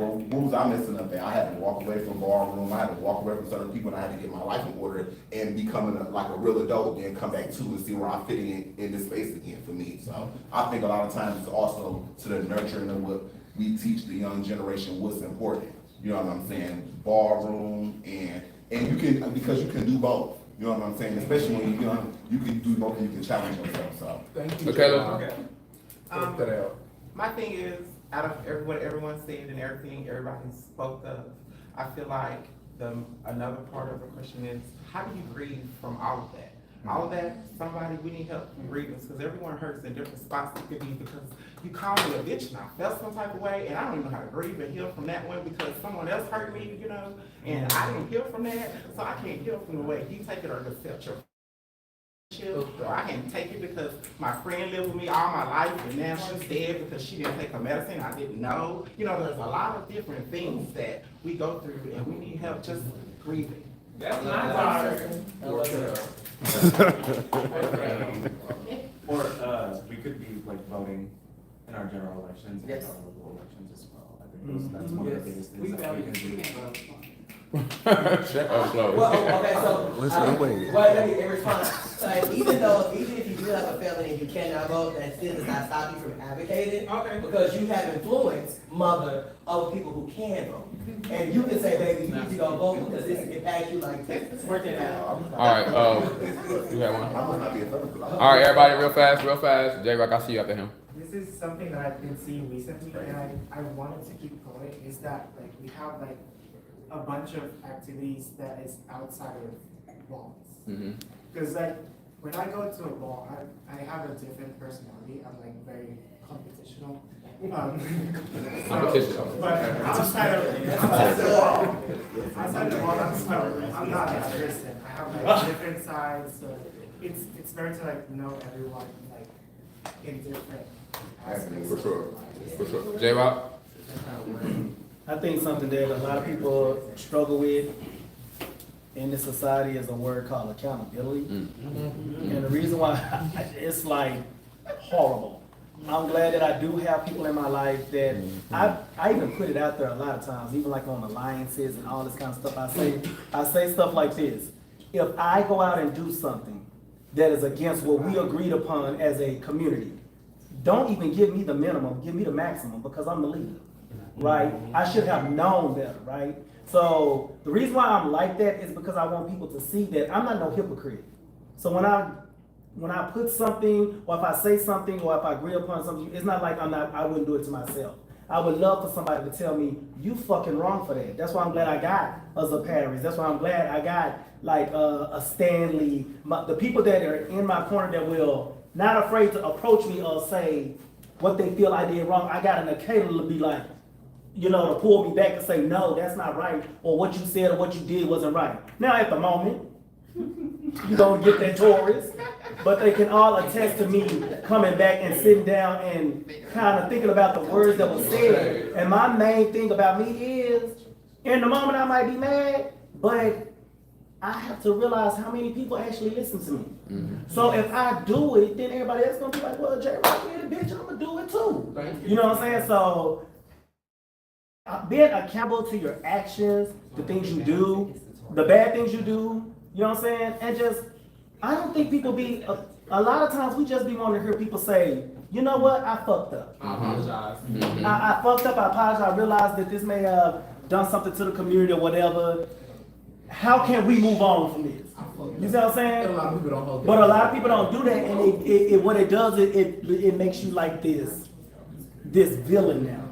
messing up at? I had to walk away from Ballroom. I had to walk away from certain people, and I had to get my life in order and becoming like a real adult, and come back to and see where I fit in this space again for me. So I think a lot of times it's also to the nurturing of what we teach the young generation what's important. You know what I'm saying? Ballroom and you can, because you can do both. You know what I'm saying? Especially when you're young, you can do both and you can challenge yourself. So thank you. Okay. My thing is, out of what everyone said and everything everybody spoke of, I feel like another part of the question is, how do you grieve from all of that? All of that, we need help from grievance, because everyone hurts in different spots. It could be because you called me a bitch and I felt some type of way, and I don't even know how to grieve and heal from that one because someone else hurt me, and I didn't heal from that, so I can't heal from the way you take it or accept your or I can't take it because my friend lived with me all my life and now she's dead because she didn't take her medicine. I didn't know. There's a lot of different things that we go through and we need help just grieving. That's my part. Or we could be like voting in our general elections and our local elections as well. I think that's one of the biggest things that we can do. Shut up, Chloe. Well, okay, so, wait. let me respond. So, even if you do have a felony and you cannot vote, that still does not stop you from advocating. Okay. Because you have influence, mother, of people who can vote. And you can say, baby, you need to go vote because this impacts you like this. Work it out. All right, you have one? All right, everybody, real fast. J-Rock, I see you after him. This is something that I've been seeing recently, and I wanted to keep going, is that, like, we have, like, a bunch of activities that is outside of walls. Because like when I go to a ball, I have a different personality. I'm like very competitional. But outside the ball, I'm not that person. I have like different sides, so it's better to like know everyone like in different aspects. For sure. J-Rock? I think something that a lot of people struggle with in this society is a word called accountability. And the reason why it's like horrible. I'm glad that I do have people in my life that I even put it out there a lot of times, even like on alliances and all this kind of stuff. I say stuff like this. If I go out and do something that is against what we agreed upon as a community, don't even give me the minimum, give me the maximum, because I'm the leader. Right? I should have known better, right? So the reason why I'm like that is because I want people to see that I'm not no hypocrite. So when I put something, or if I say something, or if I agree upon something, it's not like I wouldn't do it to myself. I would love for somebody to tell me, you fucking wrong for that. That's why I'm glad I got a Zaparis. That's why I'm glad I got like a Stanley. The people that are in my corner that will not afraid to approach me or say what they feel I did wrong. I got an Akela to be like, to pull me back and say, no, that's not right, or what you said or what you did wasn't right. Now, at the moment, you don't get that Taurus, but they can all attest to me coming back and sitting down and kind of thinking about the words that were said. And my main thing about me is, in the moment I might be mad, but I have to realize how many people actually listen to me. So if I do it, then everybody else gonna be like, well, J-Rock, yeah, bitch, I'm gonna do it too. You know what I'm saying? So, being accountable to your actions, the things you do, the bad things you do, you know what I'm saying? And just, I don't think people a lot of times we just be wanting to hear people say, you know what, I fucked up. I apologize. I fucked up, I apologize, I realized that this may have done something to the community or whatever. How can we move on from this? You see what I'm saying? But a lot of people don't do that, and what it does, it makes you like this villain now.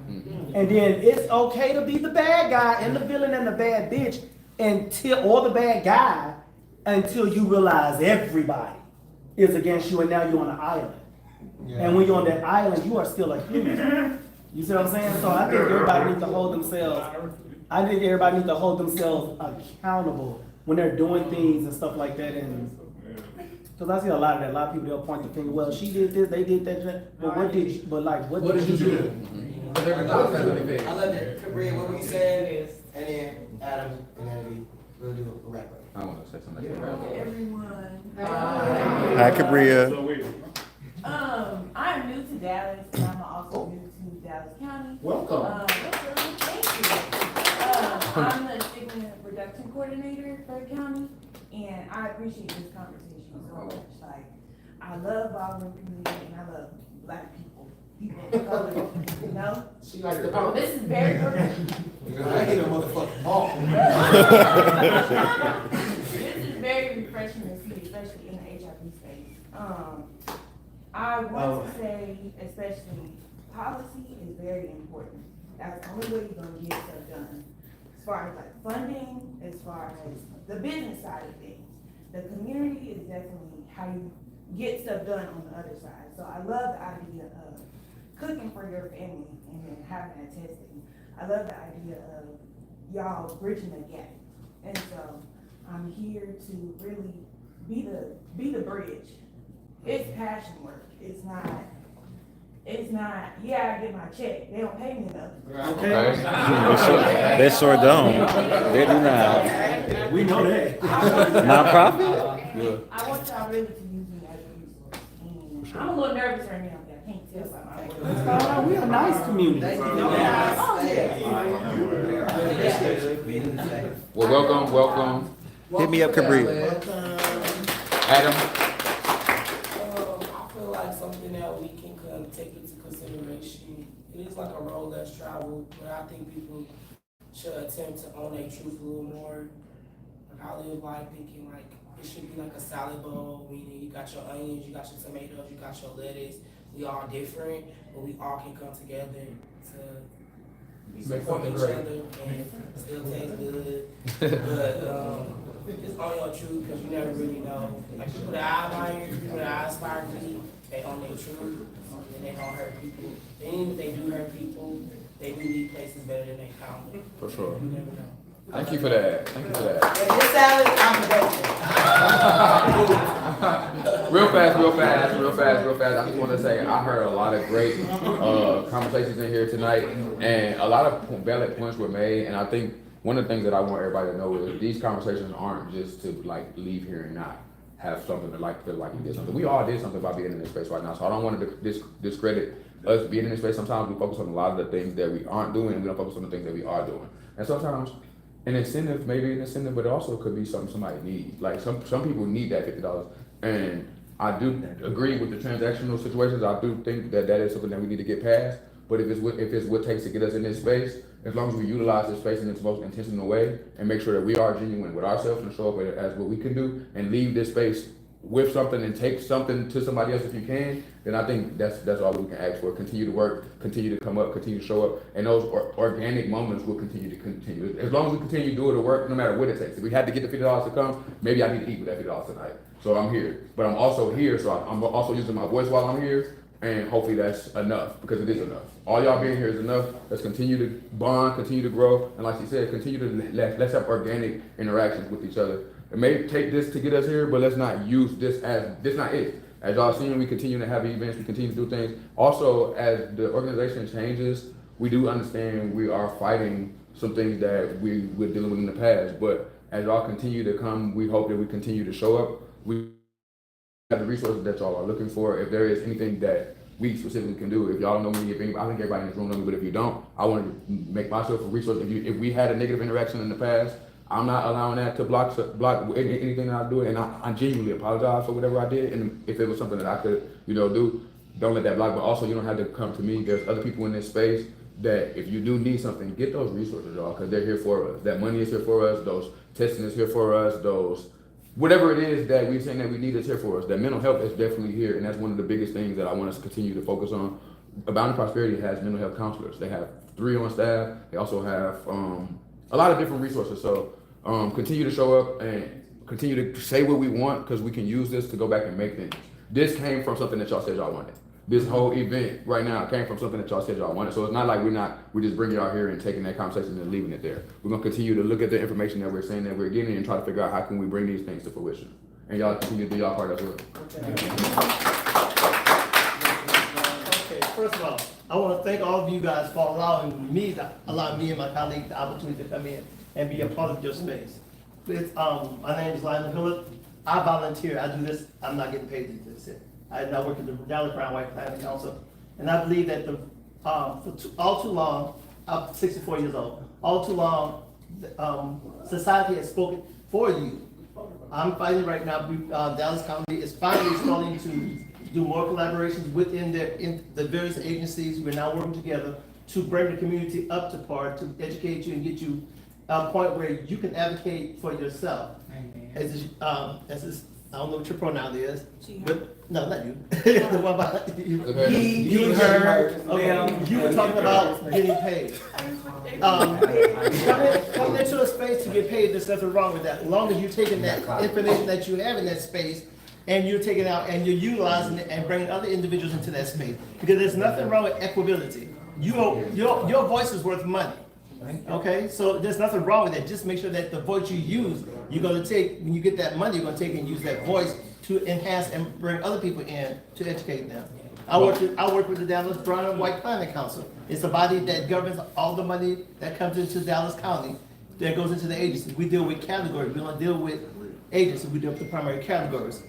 And then it's okay to be the bad guy and the villain and the bad bitch or the bad guy until you realize everybody is against you and now you're on an island. And when you're on that island, you are still a human. You see what I'm saying? So I think everybody needs to hold themselves accountable when they're doing things and stuff like that. And because I see a lot of that, a lot of people, they'll point the finger, well, she did this, they did that, but what did you do? I love that. Cabria, what were you saying? And then Adam, and then we'll do a wrap up. I want to say something. Hello, everyone. Hi, Cabria. I'm new to Dallas, and I'm also new to Dallas County. Welcome. Thank you. I'm the stigma reduction coordinator for the county, and I appreciate this conversation so much. Like, I love Ballroom community, and I love Black people. People of color, you know? She likes the power. This is very I hit a motherfucking ball. This is very refreshing to see, especially in the HIV space. I want to say, especially policy is very important. That's the only way you're gonna get stuff done. far as like funding, as far as the business side of things. The community is definitely how you get stuff done on the other side. So I love the idea of cooking for your family and then having that testing. I love the idea of y'all bridging the gap. And so I'm here to really be the bridge. It's passion work. It's not, yeah, I get my check. They don't pay me enough. Okay. They sure don't. They do not. We know that. Nonprofit? Yeah. I want y'all really to use me as a resource. I'm a little nervous right now, but I can't tell by my voice. We a nice community. Well, welcome. Hit me up, Cabri. Adam. I feel like something that we can take into consideration. It is like a road less traveled, but I think people should attempt to own their truth a little more. Like I live life thinking like it should be like a salad bowl, meaning you got your onions, you got your tomatoes, you got your lettuce. We all different, but we all can come together to support each other and still taste good. But just own your truth because you never really know. Like people that I admire, people that I aspire to be, they own their truth and they don't hurt people. And even if they do hurt people, they do leave places better than they found them. For sure. You never know. Thank you for that. Thank you for that. And this salad, I'm Real fast. I just want to say I heard a lot of great conversations in here tonight, and a lot of valid points were made. And I think one of the things that I want everybody to know is these conversations aren't just to like leave here and not have something to like feel like we did something. We all did something by being in this space right now, so I don't want to discredit us being in this space. Sometimes we focus on a lot of the things that we aren't doing, and we don't focus on the things that we are doing. And sometimes an incentive, maybe an incentive, but it also could be something somebody needs. Like some people need that $50. And I do agree with the transactional situations. I do think that is something that we need to get past. But if it's what it takes to get us in this space, as long as we utilize this space in its most intentional way and make sure that we are genuine with ourselves and show up as what we can do and leave this space with something and take something to somebody else if you can, then I think that's all we can ask for. Continue to work, continue to come up, continue to show up, and those organic moments will continue. As long as we continue to do it or work, no matter what it takes. If we had to get the $50 to come, maybe I need to eat with that $50 tonight. So I'm here. But I'm also here, so I'm also using my voice while I'm here, and hopefully that's enough, because it is enough. All y'all being here is enough. Let's continue to bond, continue to grow, and like she said, continue to let's have organic interactions with each other. It may take this to get us here, but let's not use this as, this not it. As y'all seen, we continue to have events, we continue to do things. Also, as the organization changes, we do understand we are fighting some things that we were dealing with in the past, but as y'all continue to come, we hope that we continue to show up. We have the resources that y'all are looking for. If there is anything that we specifically can do, if y'all don't know me, I think everybody in this room knows me, but if you don't, I want to make myself a resource. If we had a negative interaction in the past, I'm not allowing that to block anything that I do, and I genuinely apologize for whatever I did. And if it was something that I could, do, don't let that block. But also, you don't have to come to me. There's other people in this space that if you do need something, get those resources, y'all, because they're here for us. That money is here for us. Those testing is here for us. Those whatever it is that we're saying that we need is here for us. That mental health is definitely here, and that's one of the biggest things that I want us to continue to focus on. Abounding Prosperity has mental health counselors. They have 3 on staff. They also have a lot of different resources. So continue to show up and continue to say what we want, because we can use this to go back and make things. This came from something that y'all said y'all wanted. This whole event right now came from something that y'all said y'all wanted. So it's not like we're just bringing y'all here and taking that conversation and leaving it there. We're gonna continue to look at the information that we're saying that we're getting and try to figure out how can we bring these things to fruition. And y'all continue to do y'all part as well. Okay, first of all, I want to thank all of you guys for allowing me and my colleagues the opportunity to come in and be a part of your space. My name is L.I.Y.T. I volunteer. I do this. I'm not getting paid to do this. I now work at the Dallas Brown White Planning Council, and I believe that all too long, I'm 64 years old. All too long, society has spoken for you. I'm fighting right now. Dallas County is finally starting to do more collaborations within the various agencies. We're now working together to bring the community up to par, to educate you and get you a point where you can advocate for yourself. As I don't know what your pronoun is, but, no, not you. What about you? He, her. Okay, you were talking about getting paid. Coming into a space to get paid, there's nothing wrong with that. As long as you're taking that information that you have in that space and you're taking out and you're utilizing it and bringing other individuals into that space. Because there's nothing wrong with equability. Your voice is worth money. Okay, so there's nothing wrong with that. Just make sure that the voice you use, you're gonna take, when you get that money, you're gonna take and use that voice to enhance and bring other people in to educate them. I work with the Dallas Brown and White Planning Council. It's a body that governs all the money that comes into Dallas County that goes into the agencies. We deal with categories. We don't deal with agencies. We deal with the primary categories.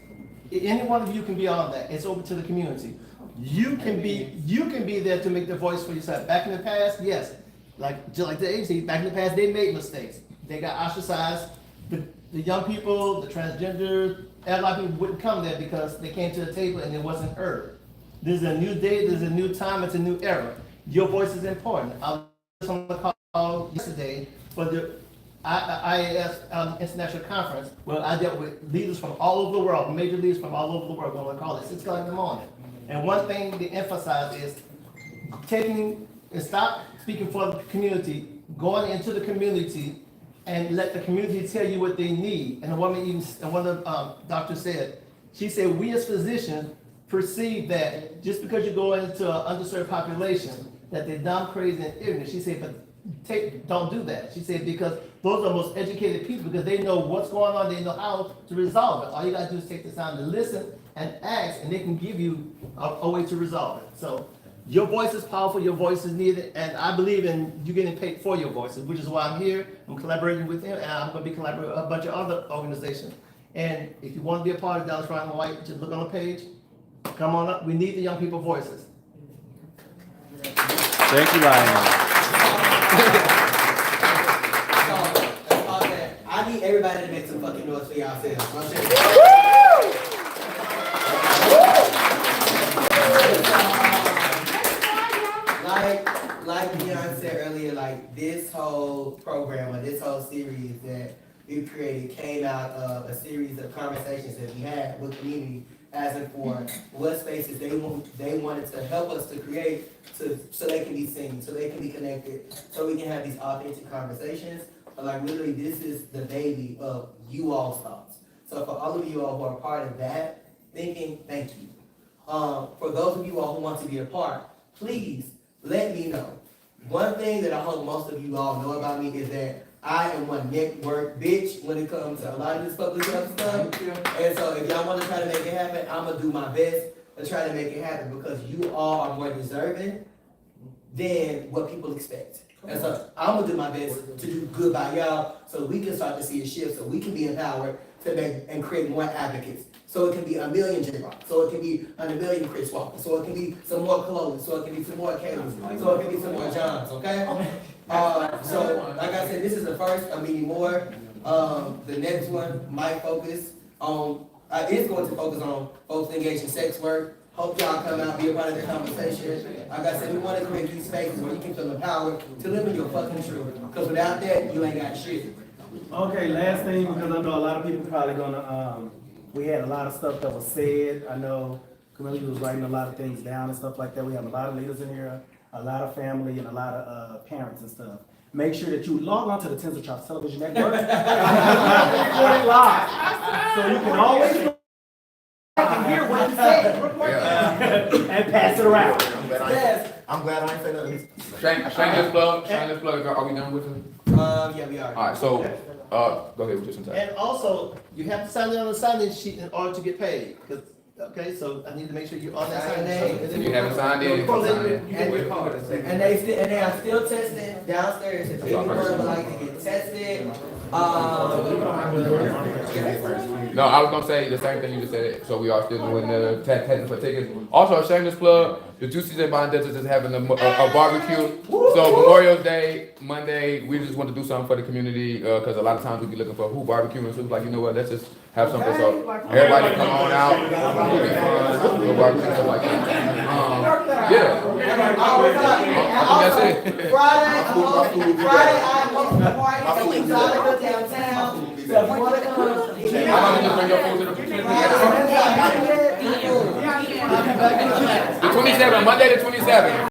Any one of you can be on that. It's open to the community. You can be there to make the voice for yourself. Back in the past, yes, just like the agency, back in the past, they made mistakes. They got ostracized. The young people, the transgender, L.I.Y.T wouldn't come there because they came to the table and it wasn't heard. There's a new day, there's a new time, it's a new era. Your voice is important. I was on the call yesterday for the IAS International Conference, where I dealt with leaders from all over the world, major leaders from all over the world, on the call at 6 o'clock in the morning. And one thing they emphasize is stop speaking for the community, going into the community and let the community tell you what they need. And one of the doctors said, she said, we as physicians perceive that just because you go into an underserved population, that they're dumb, crazy, and ignorant. She said, but don't do that. She said, because those are the most educated people, because they know what's going on, they know how to resolve it. All you gotta do is take the time to listen and ask, and they can give you a way to resolve it. So your voice is powerful, your voice is needed, and I believe in you getting paid for your voices, which is why I'm here. I'm collaborating with him, and I'm gonna be collaborating with a bunch of other organizations. And if you wanna be a part of Dallas Brown and White, just look on the page, come on up. We need the young people voices. Thank you, Lionel. I need everybody to make some fucking noise for yourselves. Like Deion said earlier, like this whole program or this whole series that we created came out of a series of conversations that we had with community, asking for what spaces they wanted to help us to create so they can be seen, so they can be connected, so we can have these authentic conversations. But like literally, this is the baby of you all's thoughts. So for all of you all who are part of that thinking, thank you. For those of you all who want to be a part, please let me know. One thing that I hope most of you all know about me is that I am one network bitch when it comes to a lot of this public health stuff. And so if y'all want to try to make it happen, I'm going to do my best to try to make it happen, because you all are more deserving than what people expect. And so I'm going to do my best to do good by y'all so we can start to see a shift, so we can be empowered to make and create more advocates. So it can be 1 million J-Rock, so it can be 1 million Chris Walker, so it can be some more clothes, so it can be some more Kayla's, so it can be some more Johns, okay? So like I said, this is the first of many more. The next one might focus on, is going to focus on folks engaged in sex work. Hope y'all come out, be a part of the conversation. Like I said, we want to create these spaces where you can feel empowered to live in your fucking truth. Because without that, you ain't got shit. Okay, last thing, because I know a lot of people probably gonna, we had a lot of stuff that was said. I know Camille was writing a lot of things down and stuff like that. We have a lot of leaders in here, a lot of family, and a lot of parents and stuff. Make sure that you log on to the Tinsel Chops Television Network. Recording live. So you can always can hear what you say and pass it around. I'm glad I ain't say nothing. Shameless plug. Are we done with it? Yeah, we are. All right, so go ahead with this. And also, you have to sign in on the sign-in sheet in order to get paid. Okay, so I need to make sure you're on that sign-in sheet. If you haven't signed in, you can sign in. And they are still testing downstairs. If anyone would like to get tested, no, I was gonna say the same thing you just said. So we are still doing the testing for tickets. Also, a shameless plug: the Juicies and Bondettas is having a barbecue. So Memorial Day, Monday, we just want to do something for the community because a lot of times we be looking for who barbecuing. So it's like, you know what? Let's just have something. So everybody come on out. It'll be fun. We'll barbecue stuff like that. Yeah. That's it. Friday, I'm hosting a party, so we gotta go downtown. So if you wanna come, How about you just bring your food to the yeah. The 27th, Monday the 27th.